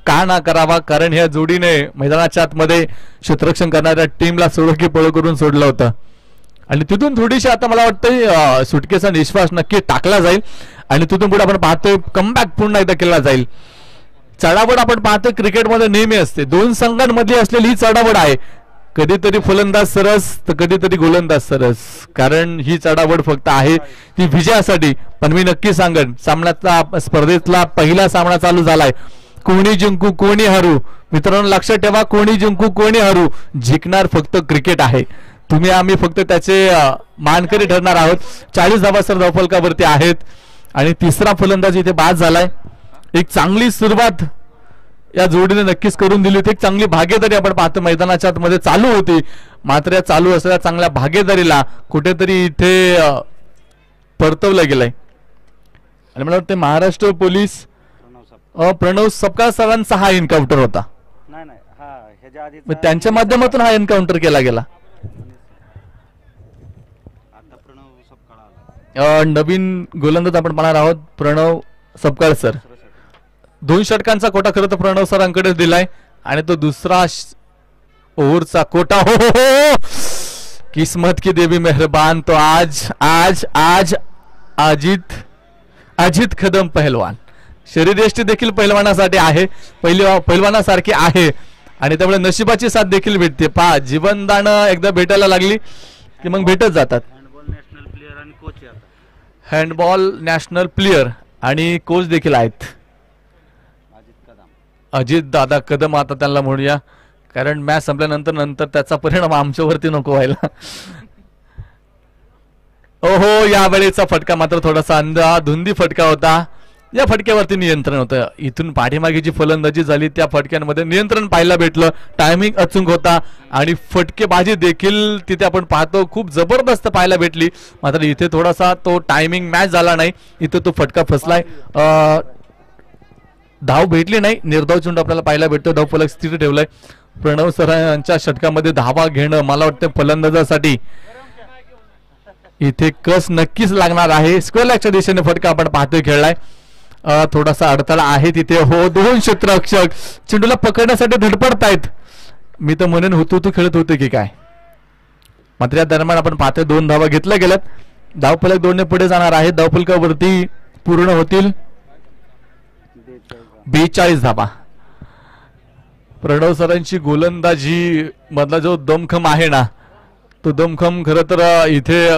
का ना करावा, कारण ह्या जोडीने मैदानाच्या आतमध्ये क्षेत्ररक्षण करणाऱ्या टीमला सोडोकी पळ करून सोडलं होतं आणि तिथून थोडीशी आता मला वाटतं सुटकेचा निश्वास नक्की टाकला जाईल आणि तिथून पुढे आपण पाहतोय कमबॅक पुन्हा एकदा केला जाईल. चढावड आपण पाहतोय क्रिकेटमध्ये नेहमी असते. 2 संघांमध्ये असलेली ही चढावड आहे. कधीतरी फलंदाज सरस तर कधीतरी गोलंदाज सरस. कारण ही चढावड फक्त आहे ती विजयासाठी. पण मी नक्की सांगेन सामन्याचा स्पर्धेतला पहिला सामना चालू झालाय. कोणी जिंकू कोणी हरू. मित्रांनो लक्षात ठेवा, कोणी जिंकू कोणी हरू. जिंकणार फक्त क्रिकेट आहे. तुम्ही आम्ही फक्त त्याचे मानकरी ठरणार आहोत. 40 धावा सर धावफलकावरती आहेत आणि 3रा फलंदाज इथे बाद झालाय. एक चांगली सुरुवात या जोडीने नक्कीच करून दिली होती. एक चांगली भागीदारी आपण पाहतो मैदानाच्या आतमध्ये चालू होती. मात्र या चालू असलेल्या चांगल्या भागीदारीला कुठेतरी इथे परतवलं गेलंय आणि मला वाटतं महाराष्ट्र पोलीस प्रणव सपकाळ सरांचा हा एन्काउंटर होता. त्यांच्या माध्यमातून हा एन्काउंटर केला गेला. नवीन गोलंदाज आपण पाहणार आहोत प्रणव सपकाळ सर. 2 षटकांचा कोटा खरं तर प्रणव सरांकडे दिलाय आणि तो दुसरा ओव्हरचा कोटा हो हो हो किस्मत की देवी मेहरबान. तो आज आज आज अजित कदम पहलवान शरीरयष्टी देखील पहिलवानासाठी आहे. पहिलवानासारखी आहे आणि त्यामुळे नशिबाची साथ देखील भेटते. पहा जीवनदान एकदा भेटायला लागली की मग भेटत जातात. हँडबॉल नॅशनल प्लेयर आणि कोच देखील आहेत अजित दादा कदम. आता त्यांना म्हणूया कारण मॅच संपल्यानंतर त्याचा परिणाम आमच्यावरती नको व्हायला. ओहो यावेळेचा फटका मात्र थोडासा धुंदी फटका होता. या फटक्यावरती नियंत्रण होतं. इथून पाठीमागे जी फलंदाजी झाली त्या फटक्यांमध्ये नियंत्रण पाहायला भेटलं. टायमिंग अचूक होता आणि फटकेबाजी देखील तिथे आपण पाहतो खूप जबरदस्त पाहायला भेटली. मात्र इथे थोडासा तो टायमिंग मॅच झाला नाही. इथे तो फटका फसलाय. धाव भेटली नाही. निर्धाव चेंडू आपल्याला पाहायला भेटतो. धावफलक स्थिर ठेवलाय. प्रणव सरांच्या षटकामध्ये धावा घेणं मला वाटतं फलंदाजासाठी इथे कस नक्कीच लागणार आहे. स्क्वेअर लॅगच्या दिशेने फटका आपण पाहतोय खेळलाय. थोडासा अडथळा आहे तिथे. हो 2 क्षेत्ररक्षक चेंडूला पकडण्यासाठी धडपडतायत. मी तर म्हणेन होतो खेळत होते की काय. मात्र या दरम्यान आपण पाहतोय 2 धावा घेतल्या गेल्यात. धावफलक 2 ने पुढे जाणार आहे. धावफलकावरती पूर्ण होतील 42 धावा. प्रणव सरांची गोलंदाजी मधला जो दमखम आहे ना तो दमखम खरं तर इथे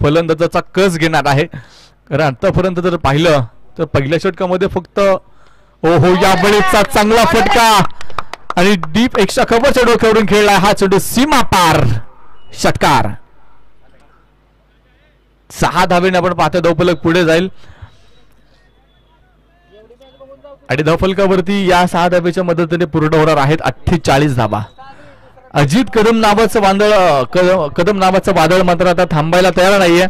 फलंदाजाचा कस घेणार आहे. कारण आतापर्यंत जर पाहिलं तर पहिल्या षटकामध्ये फक्त ओहो यावेळेचा चांगला फटका आणि डीप एक्स्ट्रा कव्हरच्या डोक्यावरून खेळलाय हा चेंडू सीमा पार षटकार. 6 धावेने आपण पाहतो धावफलक पुढे जाईल. आणि धावफलकावरती या 6 धाब्याच्या मदतीने पूर्ण होणार आहेत 48 धाबा. अजित कदम नावाचं वादळ मात्र आता थांबायला तयार नाहीये.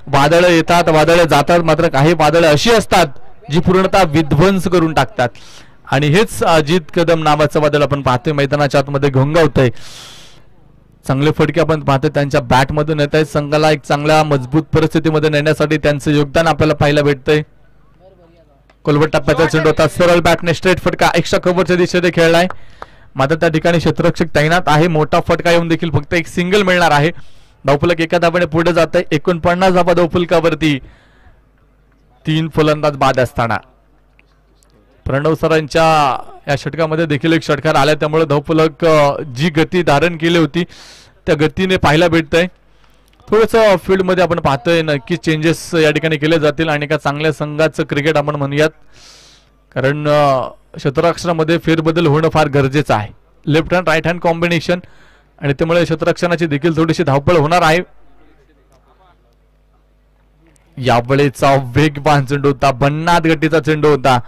वादळ येतात, वादळ जातात, मात्र काही वादळ अशी असतात जी पूर्णतः विध्वंस करून टाकतात. आणि हेच अजित कदम नावाचं वादळ आपण पाहतोय मैदानाच्या आतमध्ये घोंगावतंय. चांगले फटके आपण पाहतोय त्यांच्या बॅटमधून येत आहेत. संघाला एक चांगल्या मजबूत परिस्थितीमध्ये नेण्यासाठी त्यांचं योगदान आपल्याला पाहायला भेटतंय. कोलबट टप्प्याचा चेंडू होता, सरळ बॅटने स्ट्रेट फटका एक्स्ट्रा कव्हरच्या दिशेने खेळलाय. मात्र त्या ठिकाणी क्षेत्ररक्षक तैनात आहे. मोठा फटका येऊन देखील फक्त एक सिंगल मिळणार आहे. धावफलक एका धावाने पुढे जात आहे. 49 धावा धावफलकावरती 3 फलंदाज बाद असताना प्रणव सरांच्या या षटकामध्ये देखील एक षटकार आला. त्यामुळे धावफलक जी गती धारण केली होती त्या गतीने पाहायला भेटतंय. थोडंसं फील्डमध्ये आपण पाहतोय नक्की चेंजेस या ठिकाणी केले जातील आणि एका चांगल्या संघाचं क्रिकेट आपण म्हणूयात. कारण क्षेत्ररक्षणामध्ये फेरबदल होणं फार गरजेचं आहे. Left hand right hand combination आणि त्यामुळे क्षेत्ररक्षणाची देखील थोडीशी धावपळ होणार आहे. यावेळेचा वेगवान चेंडू होता, बन्नाद गतीचा चेंडू होता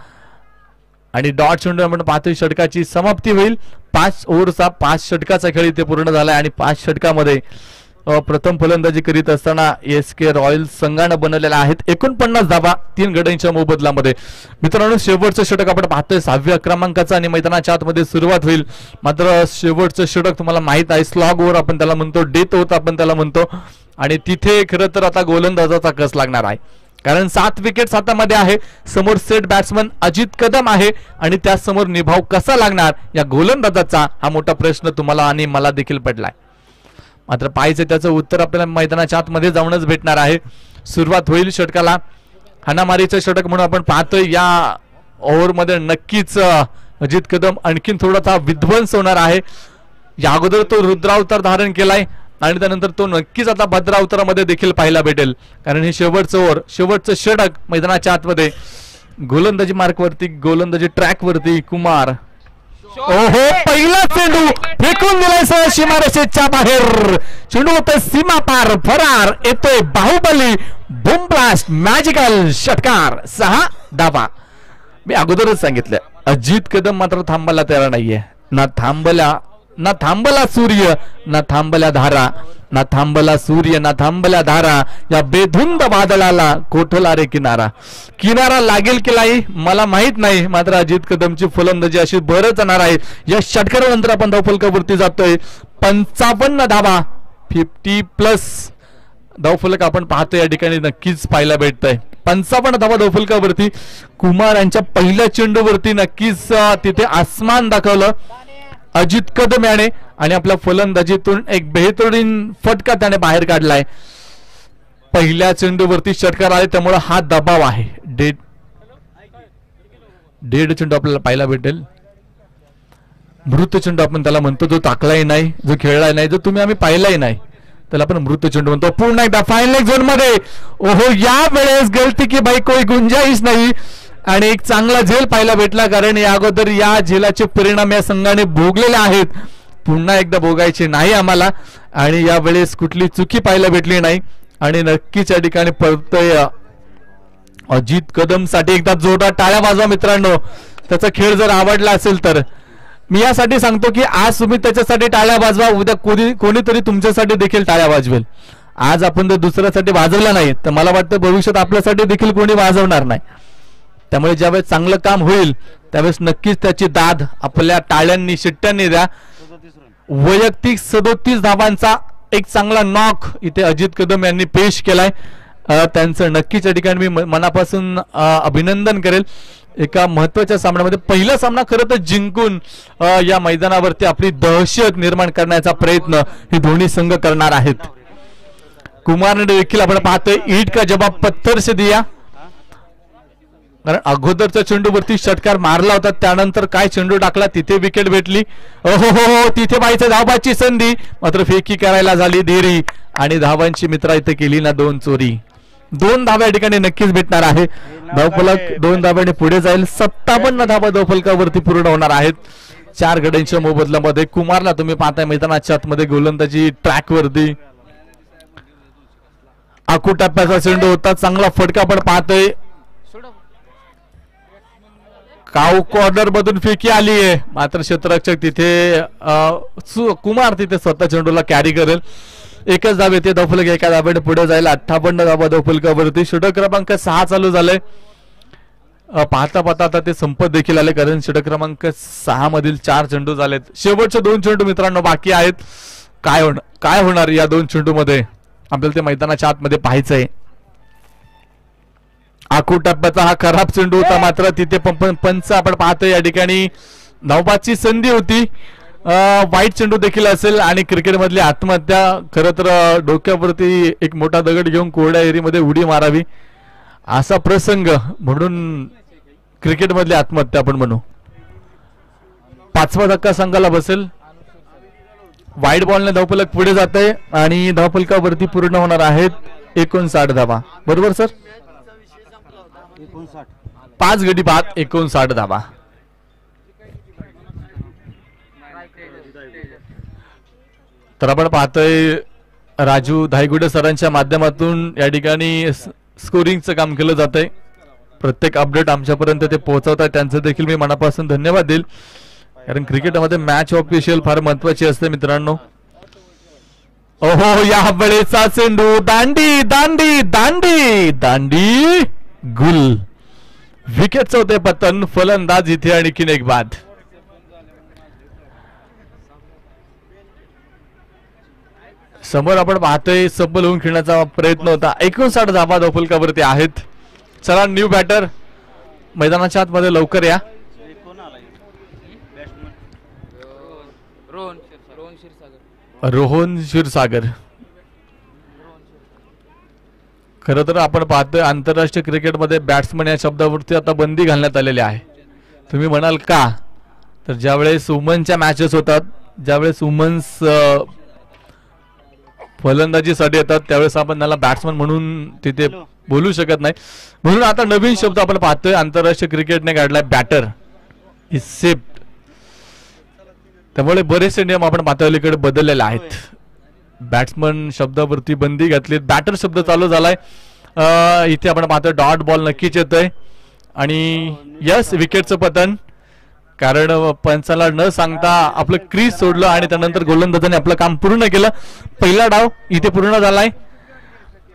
आणि डॉट चेंडू आपण पाहतोय. षटकाची समाप्ती होईल. 5 ओव्हरचा 5 षटकाचा खेळ इथे पूर्ण झालाय आणि 5 षटकामध्ये प्रथम फलंदाजी करीत असताना SK रॉयल्स संघानं बनवलेला आहेत 49 धावा 3 गड्यांच्या मोबदल्यामध्ये. मित्रांनो, शेवटचं षटक आपण पाहतोय 6व्या क्रमांकाचा आणि मैदानाच्या आतमध्ये सुरुवात होईल. मात्र शेवटचं षटक तुम्हाला माहित आहे स्लॉग ओव्हर आपण त्याला म्हणतो, डेथ ओव्हर आपण त्याला म्हणतो. आणि तिथे खरं तर आता गोलंदाजाचा कस लागणार आहे. कारण 7 विकेट हातामध्ये आहे. समोर सेट बॅट्समन अजित कदम आहे आणि त्यासमोर निभाव कसा लागणार या गोलंदाजाचा हा मोठा प्रश्न तुम्हाला आणि मला देखील पडलाय. मात्र पाहायचं त्याचं उत्तर आपल्याला मैदानाच्या आतमध्ये जाऊनच भेटणार आहे. सुरुवात होईल षटकाला. हाणामारीचं षटक म्हणून आपण पाहतोय या ओव्हरमध्ये नक्कीच अजित कदम आणखीन थोडासा विध्वंस होणार आहे. या अगोदर तो रुद्रावतार धारण केलाय आणि त्यानंतर तो नक्कीच आता भद्रावतारामध्ये देखील पाहायला भेटेल. कारण हे शेवटचं ओव्हर, शेवटचं षटक मैदानाच्या आतमध्ये गोलंदाजी मार्कवरती, गोलंदाजी ट्रॅकवरती कुमार. ओहो, पहिला चेंडू फेकून दिलाय सीमारेषेच्या बाहेर. चेंडू होतोय सीमा पार, फरार येतोय बाहुबली. बूम ब्लास्ट, मॅजिकल षटकार, 6 धावा. मी अगोदरच सांगितलं अजित कदम मात्र थांबायला तयार नाहीये. ना थांबला सूर्य, ना थांबल्या धारा, ना थांबला सूर्य, ना थांबल्या धारा. या बेधुंद वादळाला कोठला रे किनारा. किनारा लागेल की नाही मला माहित नाही. मात्र अजित कदमची फलंदाजी अशी भरत जाणार आहे. या षटकारानंतर आपण धावफलकावरती जातोय. 55 धावा, 50+ धावफलक आपण पाहतोय या ठिकाणी नक्कीच पाहायला भेटतंय. 55 धावा धावफलकावरती. कुमार यांच्या पहिल्या चेंडूवरती नक्कीच तिथे आसमान दाखवलं अजित कदम याने आणि आपल्या फलंदाजीतून एक बेहतरीन फटका त्याने बाहेर काढलाय. पहिल्या चेंडूवरती षटकार आले त्यामुळे हा दबाव आहे. डेड चेंडू आपल्याला पाहायला भेटेल. मृत चेंडू आपण त्याला म्हणतो, जो टाकलाही नाही, जो खेळलाही नाही, जो तुम्ही आम्ही पाहिलाही नाही, त्याला आपण मृत चेंडू म्हणतो. पुन्हा एकदा फायनल झोन मध्ये. ओहो, या वेळेस गलती की भाई कोई गुंजाईश नाही आणि एक चांगला झेल पाहायला भेटला. कारण या अगोदर या झेलाचे परिणाम या संघाने भोगलेले आहेत. पुन्हा एकदा भोगायचे नाही आम्हाला आणि या वेळेस कुठली चुकी पाहायला भेटली नाही. आणि नक्कीच या ठिकाणी परतोय अजित कदम साठी एकदा जोरदार टाळ्या वाजवा मित्रांनो. त्याचा खेळ जर आवडला असेल तर मी यासाठी सांगतो की आज तुम्ही त्याच्यासाठी टाळ्या वाजवा, उद्या कोणीतरी तुमच्यासाठी देखील टाळ्या वाजवेल. आज आपण जर दुसऱ्यासाठी वाजवला नाही तर मला वाटतं भविष्यात आपल्यासाठी देखील कोणी वाजवणार नाही. त्यामुळे ज्यावेळेस चांगलं काम होईल त्यावेळेस नक्कीच त्याची दाद आपल्या टाळ्यांनी शिट्ट्यांनी द्या. वैयक्तिक 37 धावांचा एक चांगला नॉक इथे अजित कदम यांनी पेश केलाय. त्यांचं नक्कीच या ठिकाणी मी मनापासून अभिनंदन करेल. एका महत्वाच्या सामन्यामध्ये पहिला सामना खरं तर जिंकून या मैदानावरती आपली दहशत निर्माण करण्याचा प्रयत्न हे दोन्ही संघ करणार आहेत. कुमारने देखील आपण पाहतोय ईट का जवाब पत्थर से दिया. कारण अगोदरच्या चेंडूवरती षटकार मारला होता, त्यानंतर काय चेंडू टाकला तिथे विकेट भेटली. हो तिथे बाईचं धावाची संधी, मात्र फेकी करायला झाली देरी आणि धावांची मित्रा इथे केली ना 2 चोरी. 2 धावा या ठिकाणी नक्कीच भेटणार आहे. धावफलक 2 धाव्याने पुढे जाईल. 57 धावा धावफलकावरती पूर्ण होणार आहेत 4 गड्यांच्या मोबदल्यामध्ये. कुमारला तुम्ही पाहताय मैदानाच्या आतमध्ये गोलंदाजी ट्रॅकवरती. आखू टप्प्याचा चेंडू होता, चांगला फटका आपण पाहतोय. काऊ कॉर्नर मधून फेकी आली आहे, मात्र क्षेत्ररक्षक तिथे कुमार तिथे स्वतः चेंडूला कॅरी करेल. एकच धाव येते धावफलक एका धाब्याने पुढे जाईल. 58 धावा धावफलकावरती. षटक क्रमांक 6 चालू झालंय. पाहता पाहता आता ते संपत देखील आले, कारण षटक क्रमांक 6 मधील 4 चेंडू झालेत. शेवटचे 2 चेंडू मित्रांनो बाकी आहेत. काय होणार या 2 चेंडू मध्ये आपल्याला ते मैदानाच्या आतमध्ये पाहायचंय. आखू टप्प्याचा हा खराब चेंडू होता, मात्र तिथे पंच आपण पाहतोय या ठिकाणी धावबाची संधी होती. वाईट चेंडू देखील असेल आणि क्रिकेट मधली आत्महत्या. खरं तर डोक्यावरती एक मोठा दगड घेऊन कोरड्या एरीमध्ये उडी मारावी असा प्रसंग, म्हणून क्रिकेट मधली आत्महत्या आपण म्हणू. 5वा धक्का संघाला बसेल. वाईट बॉलने धावफलक पुढे जात आहे आणि धावफलकावरती पूर्ण होणार आहेत 59 धावा. बरोबर सर? 5 गडी बाद 59 धावा. तर आपण पाहतोय राजू धायगुडे सरांच्या माध्यमातून या ठिकाणी स्कोरिंगचं काम केलं जात आहे. प्रत्येक अपडेट आमच्यापर्यंत ते पोहोचवतात, त्यांचं देखील मी मनापासून धन्यवाद देईल, कारण क्रिकेटमध्ये मॅच ऑफिशियल फार महत्वाची असते मित्रांनो. ओहो, या वेळेचा चेंडू दांडी दांडी दांडी दांडी गुल. विकेटचं होते पतन. फलंदाज इथे आणखीन एक बाद. समोर आपण पाहतोय सबल होऊन खेळण्याचा प्रयत्न होता. 59 धावा धावफलकावरती आहेत. चला न्यू बॅटर मैदानाच्या आतमध्ये लवकर या. रोहन क्षीरसागर. खरं तर आपण पाहतोय आंतरराष्ट्रीय क्रिकेटमध्ये बॅट्समन या शब्दावरती आता बंदी घालण्यात आलेली आहे. तुम्ही म्हणाल का? तर ज्यावेळेस वुमनच्या मॅचेस होतात, ज्यावेळेस वुमन्स फलंदाजीसाठी येतात, त्यावेळेस आपण त्याला बॅट्समन म्हणून तिथे बोलू शकत नाही. म्हणून आता नवीन शब्द आपण पाहतोय आंतरराष्ट्रीय क्रिकेटने काढलाय, बॅटर इज सेफ्ड. त्यामुळे बरेचसे नियम आपण पातळीकडे बदललेले आहेत. बॅट्समन शब्दावरती बंदी घातली, बॅटर शब्द चालू झालाय. इथे आपण पाहतोय डॉट बॉल नक्कीच येतोय आणि यस विकेटचं पतन, कारण पंचाला न सांगता आपलं क्रीज सोडलं आणि त्यानंतर गोलंदाजाने आपलं काम पूर्ण केलं. पहिला डाव इथे पूर्ण झालाय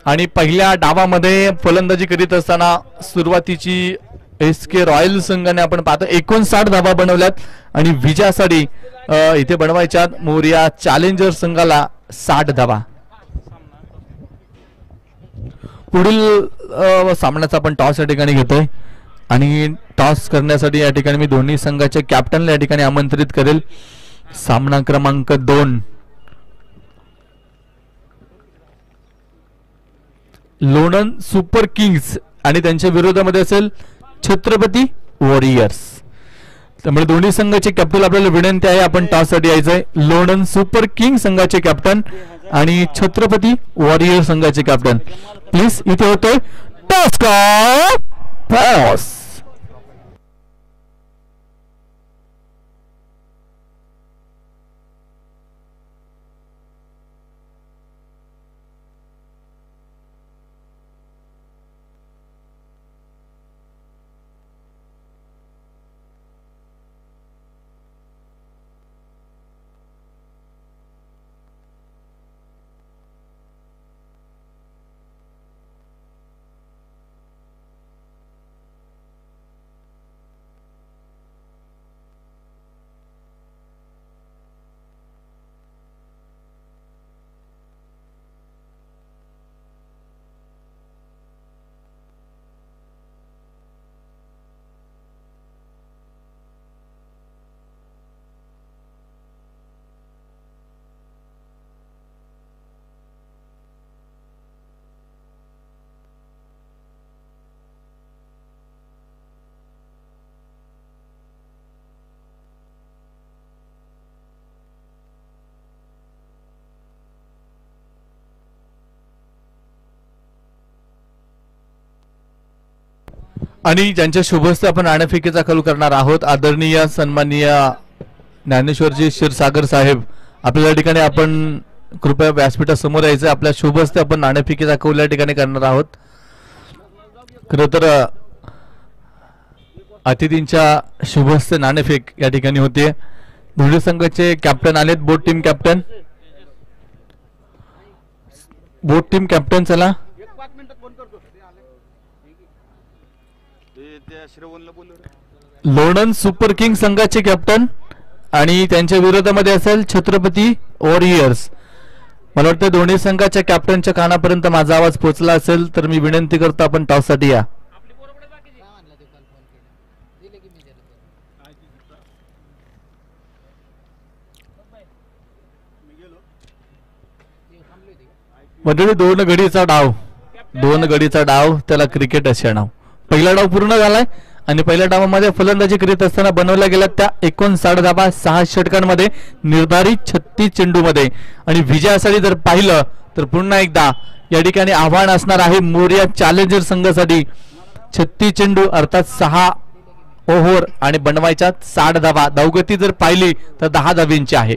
आणि पहिल्या डावामध्ये फलंदाजी करीत असताना सुरुवातीची SK रॉयल संघाने आपण पाहतो 59 धावा बनवल्यात आणि विजयासाठी इथे बनवायच्यात मोरिया चॅलेंजर संघाला 60 धावा. पुढील सामन्याचा आपण टॉस या ठिकाणी घेतोय आणि टॉस करण्यासाठी या ठिकाणी मी दोन्ही संघाच्या कॅप्टनला या ठिकाणी आमंत्रित करेल. सामना क्रमांक 2 लोणंद सुपर किंग्स आणि त्यांच्या विरोधामध्ये असेल छत्रपती वॉरियर्स. त्यामुळे दोन्ही संघाचे कॅप्टन आपल्याला विनंती आहे आपण टॉस साठी यायचंय. लोणंद सुपर किंग संघाचे कॅप्टन आणि छत्रपती वॉरियर संघाचे कॅप्टन. प्लीज इथे होतोय टॉस का टॉस. आणि ज्यांच्या शुभहस्ते आपण नाणेफेकीचा चालू करणार आहोत आदरणीय सन्माननीय ज्ञानेश्वरजी क्षीरसागर साहेब, आपल्या ठिकाणी आपण कृपया व्यासपीठासमोर यायचं. आपल्या शुभहस्ते आपण नाणेफेकीचा कौल या ठिकाणी करणार आहोत. खरं तर अतिथींच्या शुभस्य नाणेफेक या ठिकाणी होते. दोन्ही संघाचे कॅप्टन आलेत. बोट टीम कॅप्टन चला. लोणंद सुपर किंग संघाचे कॅप्टन आणि त्यांच्या विरोधामध्ये असेल छत्रपती वॉरियर्स. मला वाटतं दोन्ही संघाच्या कॅप्टनच्या कानापर्यंत माझा आवाज पोहोचला असेल तर मी विनंती करतो आपण टॉससाठी या. मंडळी दोन गडीचा डाव त्याला क्रिकेट असे नाव. पहिला डाव पूर्ण झालाय आणि पहिल्या डावामध्ये फलंदाजी करीत असताना बनवल्या गेल्या त्या 59 धावा 6 षटकांमध्ये निर्धारित 36 चेंडूमध्ये. आणि विजयासाठी जर पाहिलं तर पुन्हा एकदा या ठिकाणी आव्हान असणार आहे मोरिया चॅलेंजर संघासाठी. 36 चेंडू अर्थात 6 ओव्हर आणि बनवायच्या 60 धावा. धावगती जर पाहिली तर 10 धावींची आहे.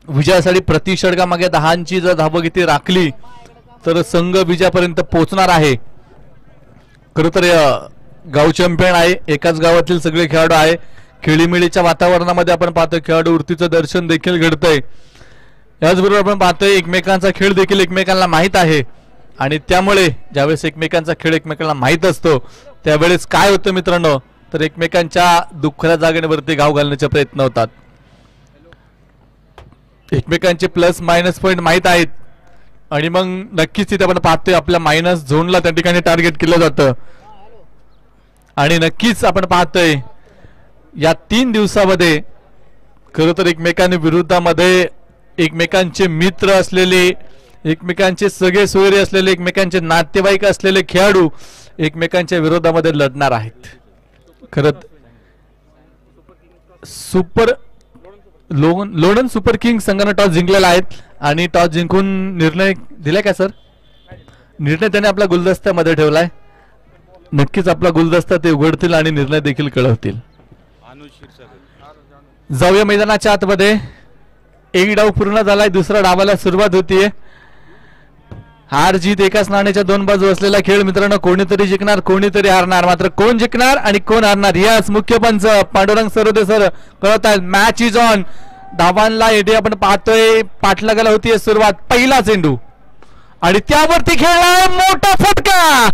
विजयासाठी प्रति षटकामागे 10ची जर धावगती राखली तर संघ विजयापर्यंत पोहोचणार आहे. खरं तर गाव चॅम्पियन आहे. एकाच गावातील सगळे खेळाडू आहे. खेळीमेळीच्या वातावरणामध्ये आपण पाहतोय खेळाडू वृत्तीचं दर्शन देखील घडतंय. याचबरोबर आपण पाहतोय एकमेकांचा खेळ देखील एकमेकांना माहीत आहे. आणि त्यामुळे ज्यावेळेस एकमेकांचा खेळ एकमेकांना माहीत असतो त्यावेळेस काय होतं मित्रांनो तर एकमेकांच्या दुःखाच्या जागेवरती घाव घालण्याचे प्रयत्न होतात. एकमेकांचे प्लस मायनस पॉईंट माहीत आहेत आणि मग नक्कीच तिथे आपण पाहतोय आपल्या मायनस झोनला त्या ठिकाणी टार्गेट केलं जातं. आणि नक्कीच आपण पाहतोय या 3 दिवसामध्ये खरं तर एकमेकांनी विरुद्धामध्ये एकमेकांचे मित्र असलेले, एकमेकांचे सगळे सोयरे असलेले, एकमेकांचे नातेवाईक असलेले खेळाडू एकमेकांच्या विरोधामध्ये लढणार आहेत. खरं लोणंद सुपर किंग संघाने टॉस जिंकलेला आहे आणि टॉस जिंकून निर्णय दिलाय का सर? निर्णय त्याने आपल्या गुलदस्त्यामध्ये ठेवलाय. नक्कीच आपला गुलदस्ता ते उघडतील आणि निर्णय देखील कळवतील. जाऊया मैदानाच्या आतमध्ये. एक डाव पूर्ण झालाय. दुसऱ्या डावाला सुरुवात होतीये. हार जीत एकाच नाण्याच्या 2 बाजू असलेला खेळ मित्रांनो. कोणीतरी जिंकणार कोणीतरी हारणार. मात्र कोण जिंकणार आणि कोण हारणार याच मुख्य पंच पांडुरंग सरोदे सर कळत आहेत. Match is on. धावांना येथे आपण पाहतोय पाठलागाला होतीये सुरुवात. पहिला चेंडू आणि त्यावरती खेळला मोठा फटका.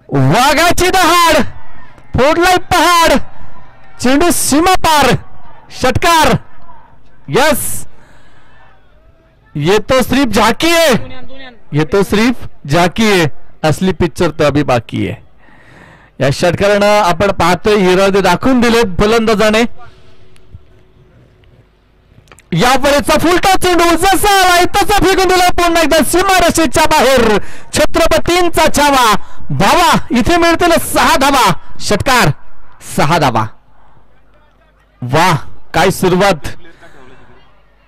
वाघाची दहाड फोडलाय पहाड. चेंडू सीमा पार. षटकार. यस येतो सिर्फ झाकीये. असली पिक्चर तर अभी बाकी आहे. या षटकारानं आपण पाहतोय इरादे दाखवून दिलेत फलंदाजाने. यावेळेचा फुलटा चेंडू जसा आलाय तसा फेकून दिला. पुन्हा एकदा सीमारेषेच्या बाहेर. छत्रपतींचा छावा. भावा इथे मिळतील 6 धावा. षटकार 6 धावा. वाह काय सुरुवात.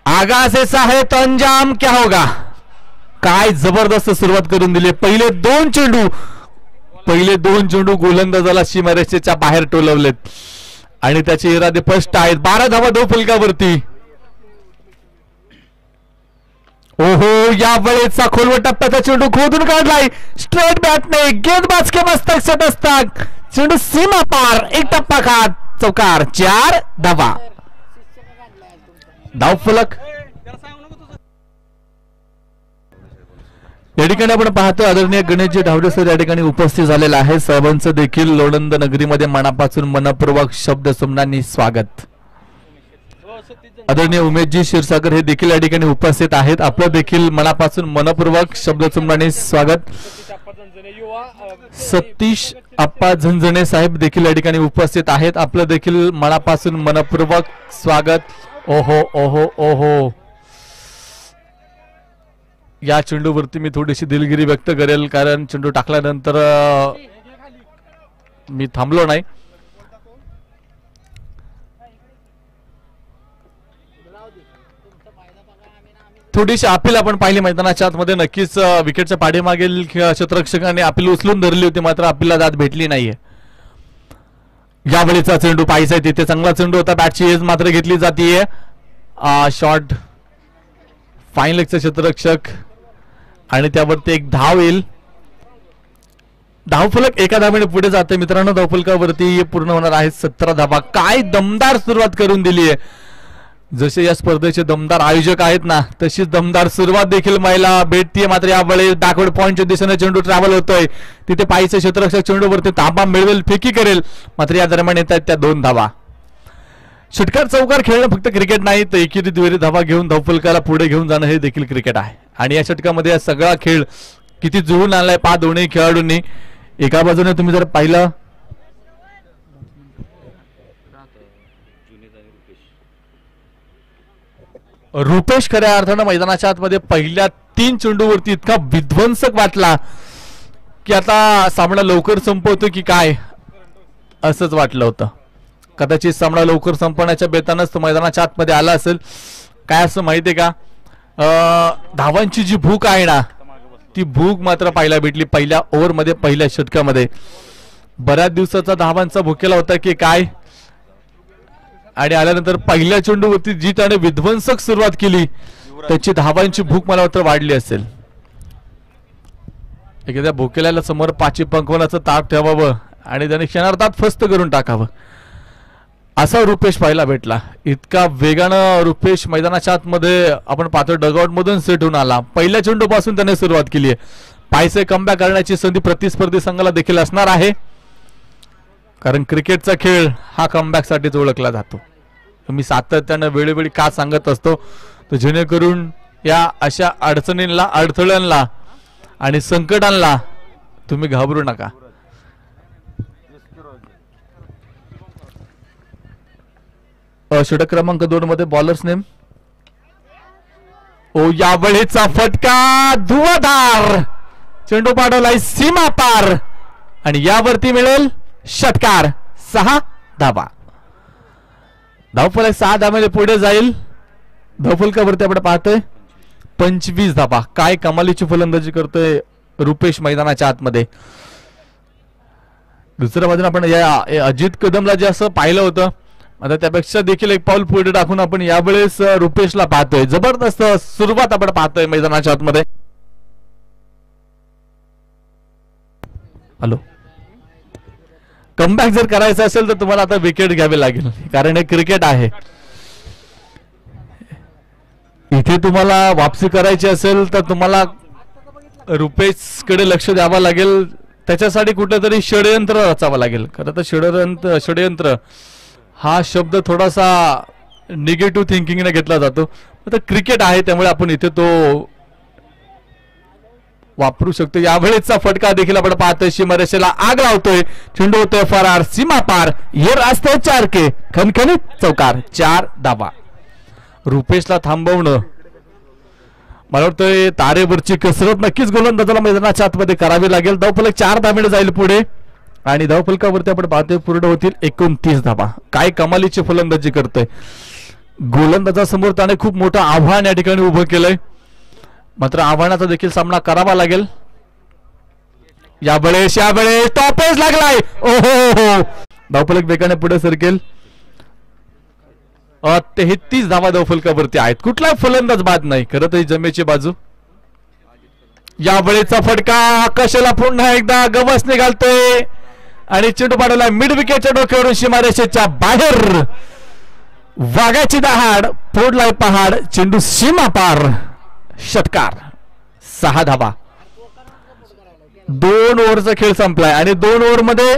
आगाज ऐसा है तो अंजाम क्या होगा. काय जबरदस्त सुरुवात करून दिली. पहिले दोन चेंडू गोलंदाजाला सीमारेषेच्या बाहेर टोलवलेत आणि त्याचे इरादे स्पष्ट आहेत. 12 धावा फलकावरती. ओहो या वेळेचा खोलवर टप्प्याचा चेंडू खोदून काढलाय. स्ट्रेट बॅटने गेंदबाज के मस्तक सटस्ताक. चेंडू सीमा पार. एक टप्पा खात चौकार. 4 धावा. धाव फलक या ठिकाणी आपण पाहतो. आदरणीय गणेशजी ढावडे सर या ठिकाणी उपस्थित झालेला आहे. सर्वांचं देखील लोणंद नगरीमध्ये मनापासून मनपूर्वक शब्द सुमनांनी स्वागत. आदरणीय उमेशजी क्षीरसागर हे देखील या ठिकाणी उपस्थित आहेत. आपलं देखील मनापासून मनपूर्वक शब्द सुमनांनी स्वागत. सतीश आप्पा झंझणे साहेब देखील या ठिकाणी उपस्थित आहेत. आपलं देखील मनापासून मनपूर्वक स्वागत. ओहो ओहो ओहो या चेंडूवरती मी थोडीशी दिलगिरी व्यक्त करेल कारण चेंडू टाकल्यानंतर मी थांबलो नाही. थोडीशी अपील आपण पाहिली मैदानाच्या आतमध्ये. नक्कीच विकेटच्या पाठीमागील क्षेत्ररक्षकाने अपील उचलून धरली होती मात्र अपीलला दाद भेटली नाहीये. यावेळीचा चेंडू पाहिजे तिथे चांगला चेंडू होता. बॅटची एज मात्र घेतली जातीये. शॉट फाईन लेगचं क्षेत्ररक्षक आणि त्यावरती एक धाव येईल. धावफलक एका धावेने पुढे जाते मित्रांनो. धावफलकावरती पूर्ण होणार आहे 17 धावा. काय दमदार सुरुवात करून दिली आहे. जसे या स्पर्धेचे दमदार आयोजक आहेत ना, तशीच दमदार सुरुवात देखील महिला भेटतीये. मात्र यावेळी बॅकवर्ड पॉईंटच्या दिशेने चेंडू ट्रॅव्हल होतोय. तिथे पायीचे क्षेत्ररक्षक चेंडूवरती ताबा मिळवेल, फेकी करेल. मात्र या दरम्यान येत आहेत त्या 2 धावा. षटकार चौकार खेळणं फक्त क्रिकेट नाही, तर एकेरी दुहेरी धावा घेऊन धावफलकाला पुढे घेऊन जाणं हे देखील क्रिकेट आहे. आणि या षटकामध्ये सगळा खेळ किती जुळून आलाय पहा दोन्ही खेळाडूंनी. एका बाजूने तुम्ही जर पाहिलं रुपेश खऱ्या अर्थानं मैदानाच्या आतमध्ये पहिल्या 3 चेंडूवरती इतका विध्वंसक वाटला की आता सामना लवकर संपवतो की काय असंच वाटलं होतं. कदाचित सामना लवकर संपवण्याच्या बेतानच तो मैदानाच्या आतमध्ये आला असेल. काय असं माहितीये का, धावांची जी भूक आहे ना, ती भूक मात्र पाहायला भेटली पहिल्या ओव्हरमध्ये, पहिल्या षटकामध्ये. बऱ्याच दिवसाचा धावांचा भुकेला होता की काय. आणि आल्यानंतर पहिल्या चेंडूवरती जी त्याने विध्वंसक सुरुवात केली, त्याची धावांची भूक मला मात्र वाढली असेल. एखाद्या भुकेल्याला समोर पाची पंकवण्याचं ताप ठेवावं आणि त्याने क्षणार्धात फस्त करून टाकावं, असा रुपेश पाहायला भेटला. इतका वेगानं रुपेश मैदानाच्या आतमध्ये आपण पाहतो डगआउट मधून सेट होऊन आला. पहिल्या चेंडूपासून त्याने सुरुवात केली आहे. पायसे कमबॅक करण्याची संधी प्रतिस्पर्धी संघाला देखील असणार आहे, कारण क्रिकेटचा खेळ हा कमबॅक साठीच ओळखला जातो. मी सातत्यानं वेळोवेळी का सांगत असतो, तर जेणेकरून या अशा अडचणींना, अडथळ्यांना आणि संकटांना तुम्ही घाबरू नका. षटक क्रमांक 2 मध्ये बॉलर्स नेम. ओ यावेळीचा फटका धुवाधार, चेंडू पाडवलाय सीमा पार आणि यावरती मिळेल षटकार. 6 धावा. धावफलक 6 धावांमध्ये पुढे जाईल. धावफलकावरती आपण पाहतोय 25 धावा. काय कमालीची फलंदाजी करतोय रुपेश मैदानाच्या आतमध्ये. दुसऱ्या बाजूने आपण या अजित कदमला जे असं पाहिलं होतं, आता त्यापेक्षा देखील एक पाऊल पुढे टाकून आपण यावेळेस रुपेशला पाहतोय. जबरदस्त सुरुवात आपण पाहतोय मैदानाच्या आतमध्ये. हॅलो, कमबॅक जर करायचं असेल तर तुम्हाला आता विकेट घ्यावी लागेल, कारण हे क्रिकेट आहे. इथे तुम्हाला वापसी करायची असेल तर तुम्हाला रुपेश कडे लक्ष द्यावं लागेल. त्याच्यासाठी कुठेतरी षडयंत्र रचावं लागेल. खरं तर षडयंत्र हा शब्द थोडासा निगेटिव्ह थिंकिंगने घेतला जातो. आता क्रिकेट आहे त्यामुळे आपण इथे तो वापरू शकतो. यावेळेचा फटका देखील आपण पाहतोय. सीमारेषेला आग लावतोय. चेंडू होतोय फरार, सीमा पार. हे रास्ते 4 के खणखणीत चौकार. 4 धावा. रुपेशला थांबवणं, मला वाटतंय तारेवरची कसरत नक्कीच गोलंदाजाला मैदानाच्या आतमध्ये करावी लागेल. धावफलक 4 धावेने जाईल पुढे आणि धावफलकावरती आपण पाहतोय पूर्ण होतील 29 धावा. काय कमालीची फलंदाजी करतोय. गोलंदाजासमोर त्याने खूप मोठं आव्हान या ठिकाणी उभं केलंय. मात्र आव्हानाचा देखील सामना करावा लागेल. यावेळेस टॉपेज लागलाय. ओहो, धावफलक वेगाने पुढे सरकेल. 33 धावा धावफलकावरती आहेत. कुठला फलंदाज बाद नाही. खरं तर जमेची बाजू. यावेळेचा फटका कशाला पुन्हा एकदा गवस निघालतोय आणि चेंडू पाडवला मिड विकेटच्या डोक्यावरून सीमारेषेच्या बाहेर. वाघाची दहाड, फोडलाय पहाड, चेंडू सीमा पार. षटकार. 6 धावा. 2 ओव्हरचा खेळ संपलाय आणि 2 ओव्हर मध्ये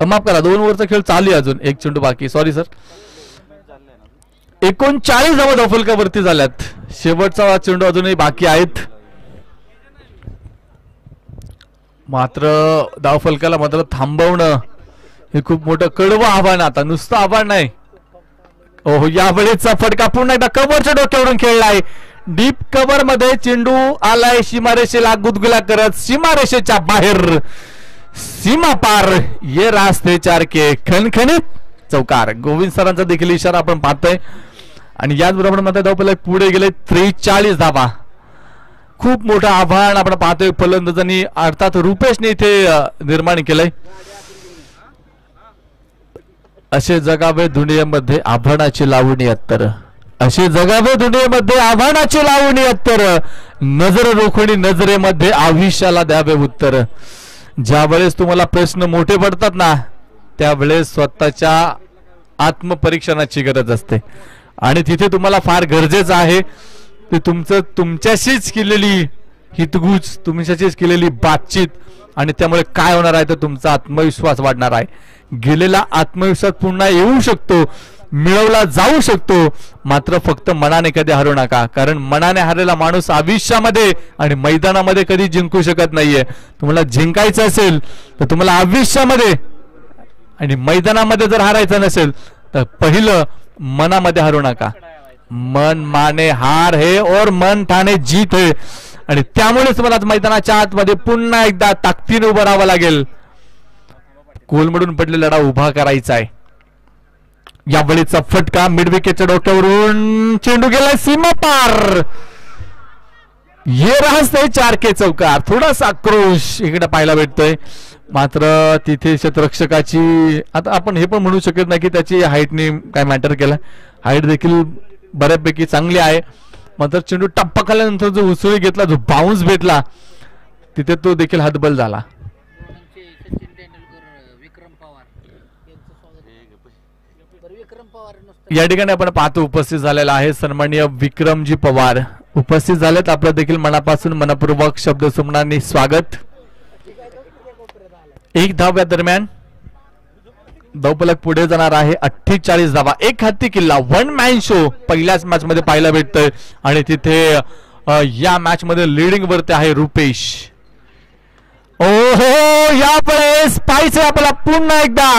माफ करा 2 ओव्हरचा खेळ चालू आहे. अजून एक चेंडू बाकी. Sorry sir. 39 धावा धावफलकावरती झाल्यात. शेवटचा चेंडू अजूनही बाकी आहेत. मात्र धावफलकाला मात्र थांबवणं हे खूप मोठं कडवं आव्हान. आता नुसतं आव्हान नाही. ओहो, यावेळेचा फटका पुन्हा एकदा कव्हरच्या डोक्यावरून खेळलाय. डीप कव्हर मध्ये चेंडू आलाय सीमारेषेला गुदगुला करत. सीमारेषेच्या बाहेर, सीमा पार. ये रास्ते 4 के खणखणीत चौकार. गोविंद सरांचा देखील इशारा आपण पाहतोय. आणि याचबरोबर मध्ये धावफलक पुढे गेले 43 धावा. खूप मोठं आव्हान आपण पाहतोय फलंदाजांनी अर्थात रुपेशने इथे निर्माण केलंय. असे जगावे दुनियेमध्ये आव्हानाची लावणी अत्तर. असे जगावे दुनियेमध्ये आव्हानाची लावणी अत्तर. नजर रोखणी नजरेमध्ये आयुष्याला द्यावे उत्तर. ज्या वेळेस तुम्हाला प्रश्न मोठे पडतात ना त्यावेळेस स्वतःच्या आत्मपरीक्षणाची गरज असते आणि तिथे तुम्हाला फार गरजेचं आहे ते तुमच्याशीच केलेली हितगुज, तुमच्याशीच केलेली बातचीत आणि त्यामुळे काय होणार आहे तर तुमचा आत्मविश्वास वाढणार आहे. गेलेला आत्मविश्वास पुन्हा येऊ शकतो, मिळवला जाऊ शकतो, मात्र फक्त मनाने कधी हरू नका. कारण मनाने हारलेला माणूस आयुष्यामध्ये आणि मैदानामध्ये कधी जिंकू शकत नाहीये. तुम्हाला जिंकायचं असेल तर तुम्हाला आयुष्यामध्ये आणि मैदानामध्ये जर हारायचं नसेल तर पहिलं मनामध्ये हरू नका. मन माने हार है और मन ठाणे जीत है. आणि त्यामुळेच मला मैदानाच्या आतमध्ये पुन्हा एकदा ताकदीने उभं राहावं लागेल. कोलमडून पडलेला लढा उभा करायचा आहे. या बळीचा फटका मिड विकेटच्या डोक्यावरून चेंडू गेलाय सीमा पार. ये रहस्य 4K चौकार. थोडासा आक्रोश इकडे पाहायला भेटतोय. मात्र तिथे क्षेत्ररक्षकाची आता आपण हे पण म्हणू शकत नाही की त्याची हाईटने काय मॅटर केलं. हाईट देखील बऱ्यापैकी चांगली आहे. मात्र चेंडू टप्पा खाल्यानंतर जो उसळी घेतला, जो बाउन्स भेटला, तिथे तो देखील हतबल झाला. या ठिकाणी आपण पाहतो उपस्थित झालेला आहे सन्माननीय विक्रमजी पवार उपस्थित झालेत. आपलं देखील मनापासून मनपूर्वक शब्द सुमनांनी स्वागत. एक धाव्या दरम्यान धावफलक पुढे जाणार आहे. 48 धावा, एक हाती किल्ला, वन मॅन शो पहिल्याच मॅच मध्ये पाहायला भेटतोय. आणि तिथे या मॅच मध्ये लिडिंग वरती आहे रुपेश. ओहो, यावेळेस पाहिजे आपल्याला पुन्हा एकदा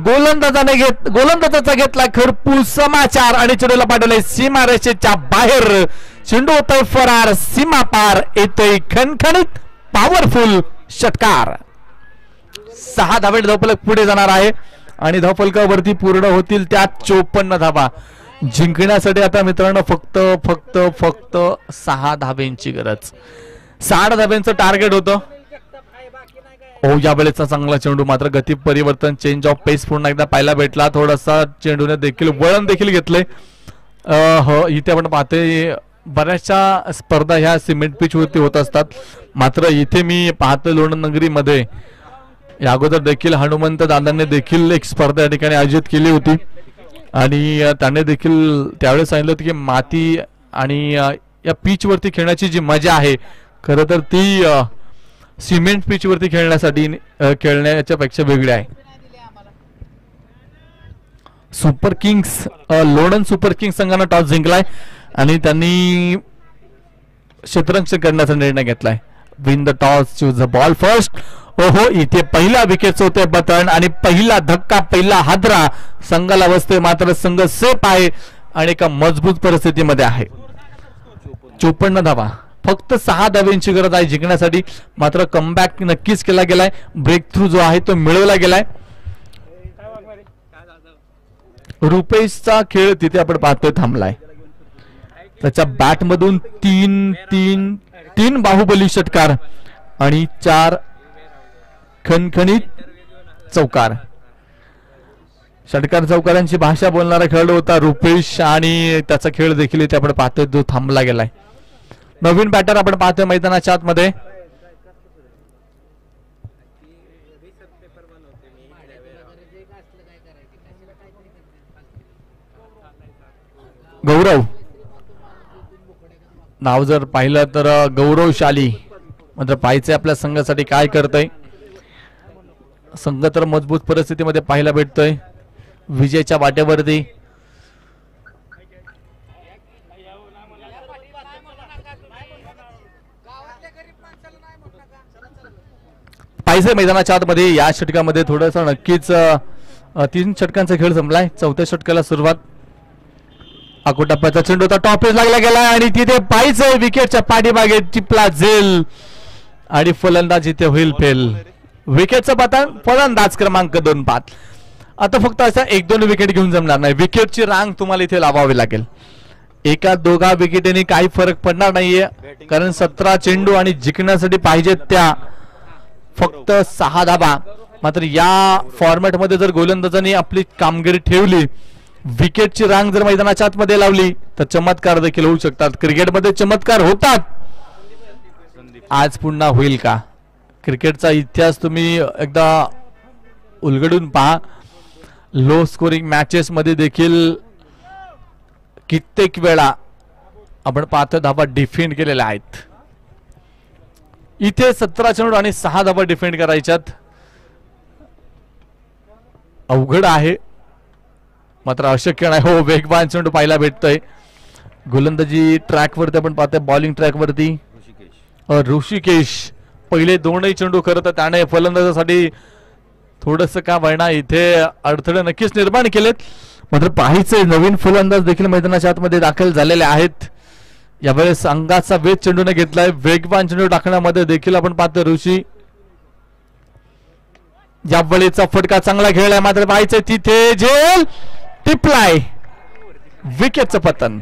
गोलंदाजाचा घेतला खरपूस समाचार आणि चेंडूला पाठवलंय सीमारेषेच्या बाहेर. चेंडू होतोय फरार, सीमा पार, येतोय खणखणीत पॉवरफुल षटकार. 6 धावे धावफलक पुढे जाणार आहे आणि धावफलकावरती पूर्ण होतील त्यात 54 धावा. जिंकण्यासाठी आता मित्रांनो फक्त फक्त फक्त 6 धाब्यांची गरज. 60 धाब्यांचं टार्गेट होतं. ओ या वेळेचा चांगला चेंडू, मात्र गती परिवर्तन, चेंज ऑफ पेस पुन्हा एकदा पाहायला भेटला. थोडासा चेंडूने देखील वळण देखील घेतलंय. इथे आपण पाहतोय बऱ्याचशा स्पर्धा ह्या सिमेंट पिच वरती होत असतात. मात्र इथे मी पाहतोय लोणंद नगरीमध्ये या अगोदर देखील हनुमंत दादांनी देखील एक स्पर्धा या ठिकाणी आयोजित केली होती आणि त्याने देखील त्यावेळेस सांगितलं होतं की माती आणि या पिच वरती खेळण्याची जी मजा आहे खरं तर ती सिमेंट पिच वरती खेळण्याच्या पेक्षा वेगळी आहे. Super Kings Lonand super Kings संघानं टॉस जिंकलाय आणि त्यांनी क्षेत्ररक्षण करण्याचा निर्णय घेतलाय. Win the toss, choose the ball first. ओहो, इथे पहिला विकेट होते बटन आणि पहिला धक्का, पहिला हादरा संघाला बसतोय. मात्र संघ सेफ आहे आणि एका मजबूत परिस्थितीमध्ये आहे. 54 धावा, फक्त 6 धाव्यांची गरज आहे जिंकण्यासाठी. मात्र कमबॅक नक्कीच केला गेलाय. ब्रेक थ्रू जो आहे तो मिळवला गेलाय. रुपेशचा खेळ तिथे आपण पाहतोय थांबलाय. त्याच्या बॅट मधून 3 बाहुबली षटकार आणि 4 खणखणीत चौकार. षटकार चौकारांची भाषा बोलणारा खेळाडू होता रुपेश आणि त्याचा खेळ देखील इथे आपण पाहतोय जो थांबला गेलाय. नवीन बॅटर आपण पाहतोय मैदानाच्या आतमध्ये. गौरव नाव जर पाहिलं तर गौरवशाली. मात्र पाहायचंय आपल्या संघासाठी काय करतय. संघ तर मजबूत परिस्थितीमध्ये पाहायला भेटतोय, विजयाच्या वाटेवरती. पाहिजे मैदानाच्या आतमध्ये या षटकामध्ये थोडस नक्कीच 3 षटकांचा खेळ संपलाय. 4थ्या षटकाला सुरुवात. अकोटप्प्याचा चेंडू टॉपेज लागला गेला आणि तिथे पाहिजे विकेटच्या पाठीमागे टिपला झेल आणि फलंदाज इथे होईल फेल. विकेटचं पतन, फलंदाज क्रमांक 2 बाद. आता फक्त असा 1-2 विकेट घेऊन जमणार नाही. विकेटची रांग तुम्हाला इथे लावावी लागेल. एका दोघा विकेटने काही फरक पडणार नाहीये कारण 17 चेंडू आणि जिंकण्यासाठी पाहिजे त्या फक्त 6 धाबा. मात्र या फॉर्मॅट मध्ये जर गोलंदाजांनी आपली कामगिरी ठेवली, विकेटची रांग जर मैदानाच्या आतमध्ये लावली तर चमत्कार देखील होऊ शकतात. क्रिकेटमध्ये चमत्कार होतात. आज पुन्हा होईल का? क्रिकेटचा इतिहास तुम्ही एकदा उलगडून पहा. लो स्कोरिंग मॅचेस मध्ये देखील कित्येक वेळा आपण पाहतो धावा डिफेंड केलेल्या आहेत. इथे 17 चेंडू आणि 6 धावा डिफेंड करायच्यात. अवघड आहे मात्र अशक्य नाही. हो, वेगवान चेंडू पाहायला भेटतोय. गोलंदाजी ट्रॅक वरती आपण पाहतोय, बॉलिंग ट्रॅक वरती ऋषिकेश पहिले दोनही चेंडू खरं तर त्याने फलंदाजासाठी थोडस का वळणा इथे अडथळे नक्कीच निर्माण केलेत. मात्र पाहायचे नवीन फलंदाज देखील मैदानाच्या आतमध्ये दाखल झालेले आहेत. यावेळेस अंगाचा वेध चेंडूने घेतलाय. वेगवान चेंडू टाकण्यामध्ये देखील आपण पाहतो ऋषी. यावेळेचा फटका चांगला खेळलाय मात्र पाहायचंय तिथे झेल टिपलाय. विकेटचं पतन.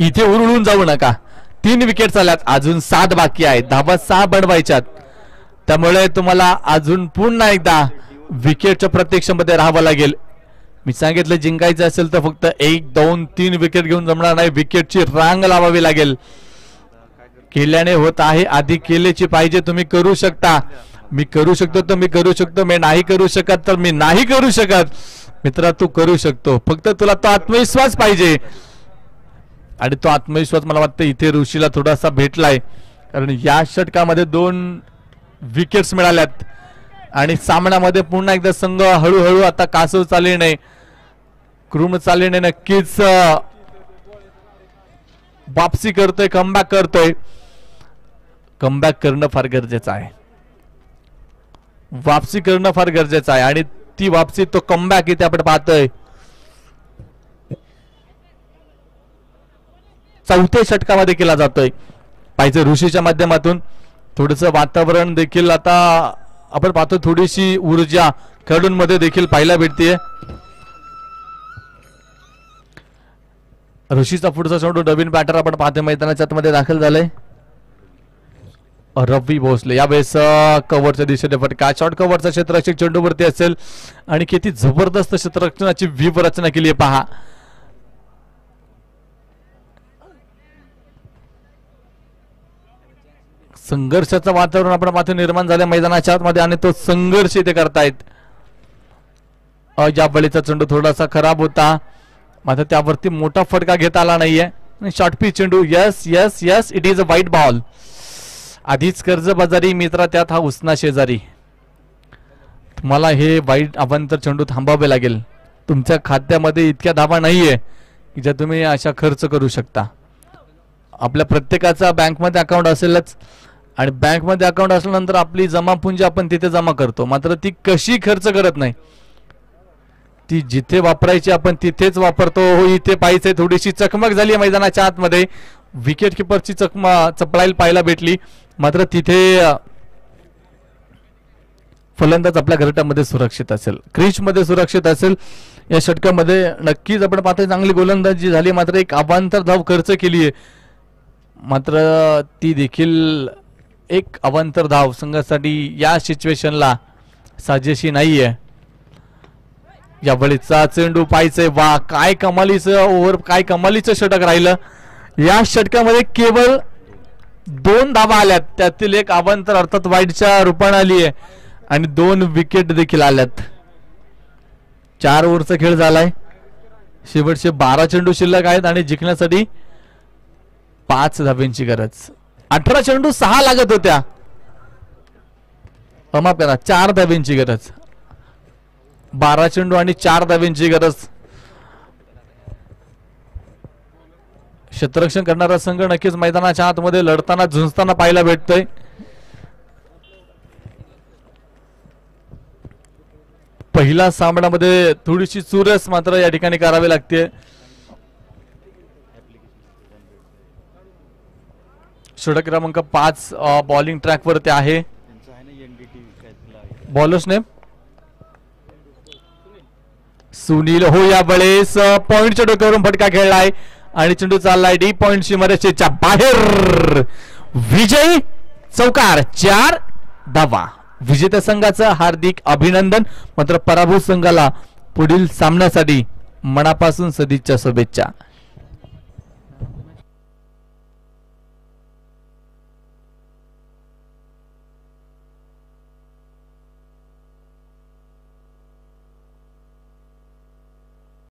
इथे उरळून जाऊ नका. 3 विकेट झाल्यात, अजून 7 बाकी आहेत. धावा 6 बनवायच्यात. त्यामुळे तुम्हाला अजून पुन्हा एकदा विकेटच्या प्रतीक्षेमध्ये राहावं लागेल. मी सांगितलं जिंकायचं असेल तर फक्त 1, 2, 3 विकेट घेऊन जमणार नाही. विकेटची रांग लावावी लागेल. केल्याने होत आहे, आधी केल्याची पाहिजे. तुम्ही करू शकता. मी करू शकतो तर मी करू शकतो. मी नाही करू शकत तर मी नाही करू शकत. मित्रा, तू करू शकतो. फक्त तुला तो आत्मविश्वास पाहिजे. आणि तो आत्मविश्वास मला वाटतं इथे ऋषीला थोडासा भेटलाय. कारण या षटकामध्ये 2 विकेट्स मिळाल्यात आणि सामन्यामध्ये पुन्हा एकदा संघ हळूहळू आता कासव चालीने क्रुम चालीने नक्कीच वापसी करतोय, कमबॅक करतोय. कमबॅक करणं फार गरजेचं आहे. वापसी करणं फार गरजेचं आहे आणि ती वापसी, तो कमबॅक इथे आपण पाहतोय. चौथ्या षटकामध्ये केला जातोय. पाहिजे ऋषीच्या माध्यमातून थोडंसं वातावरण देखील आता आपण पाहतो. थोडीशी ऊर्जा खेळाडूंमध्ये देखील पाहायला भेटते. ऋषीचा पुढचा चेंडू नवीन बॅटर आपण पाहतो मैदानाच्या आतमध्ये दाखल झालाय. रवी भोसले यावेळेस कव्हरच्या दिशेने फटका. शॉर्ट कव्हरचा क्षेत्ररक्षक चेंडूवरती असेल आणि किती जबरदस्त क्षेत्ररक्षणाची व्यूहरचना केली आहे पहा. संघर्षाचं वातावरण आपण पाहतो निर्माण झालं मैदानाच्या आतमध्ये आणि तो संघर्ष इथे करतायत. या बळीचा चेंडू थोडासा खराब होता मात्र त्यावरती मोठा फटका घेता आला नाहीये. शॉर्ट पिच चेंडू. Yes yes yes, it is अ वाईट बॉल. आधीच कर्जबाजारी मित्रा, त्यात हा उसना शेजारी. तुम्हाला हे वाईट अवांतर चेंडू थांबावे लागेल. तुमच्या खात्यामध्ये इतक्या धावा नाहीये की ज्या तुम्ही अशा खर्च करू शकता. आपल्या प्रत्येकाचा बँकमध्ये अकाउंट असेलच आणि बँकमध्ये अकाउंट असल्यानंतर आपली जमापुंजी आपण तिथे जमा करतो मात्र ती कशी खर्च करत नाही. ती जिथे वापरायची आपण तिथेच वापरतो. हो, इथे पाहिजे थोडीशी चकमक झाली मैदानाच्या आतमध्ये. विकेट किपरची चपळायला पाहायला भेटली मात्र तिथे फलंदाज आपल्या घरट्यामध्ये सुरक्षित असेल, क्रीज मध्ये सुरक्षित असेल. या षटकामध्ये नक्कीच आपण पाहतोय चांगली गोलंदाजी झाली मात्र एक अवांतर धाव खर्च केली आहे मात्र ती देखील एक अवांतर धाव संघासाठी या सिच्युएशनला साजेशी नाहीये. या बळीचा चेंडू पाहायचंय. वा, काय कमालीचं ओव्हर, काय कमालीचं षटक राहिलं. या षटकामध्ये केवळ 2 धावा आल्यात, त्यातील एक अवांतर अर्थात वाईटच्या रूपाने आली आहे आणि 2 विकेट देखील आल्यात. 4 ओव्हरचा खेळ झालाय. शेवटचे 12 चेंडू शिल्लक आहेत आणि जिंकण्यासाठी 5 धाब्यांची गरज. 18 चेंडू 6 लागत होत्या. माफ करा, 4 धाब्यांची गरज. 12 चेंडू आणि 4 धाब्यांची गरज. क्षेत्ररक्षण करणारा संघ नक्कीच मैदानाच्या आतमध्ये लढताना झुंजताना पाहायला भेटतोय. पहिल्या सामन्यामध्ये थोडीशी चुरस मात्र या ठिकाणी करावी लागते. षटक क्रमांक 5 बॉलिंग ट्रॅक वरती आहे. Bowlers name Sunil. हो, या वेळेस पॉइंटच्या डोक्यावरून फटका खेळलाय आणि चेंडू चाललाय डी पॉइंट सीमारेषेच्या बाहेर. विजयी चौकार, 4 धावा. विजेत्या संघाचं हार्दिक अभिनंदन. मात्र पराभूत संघाला पुढील सामन्यासाठी मनापासून सदिच्छा शुभेच्छा.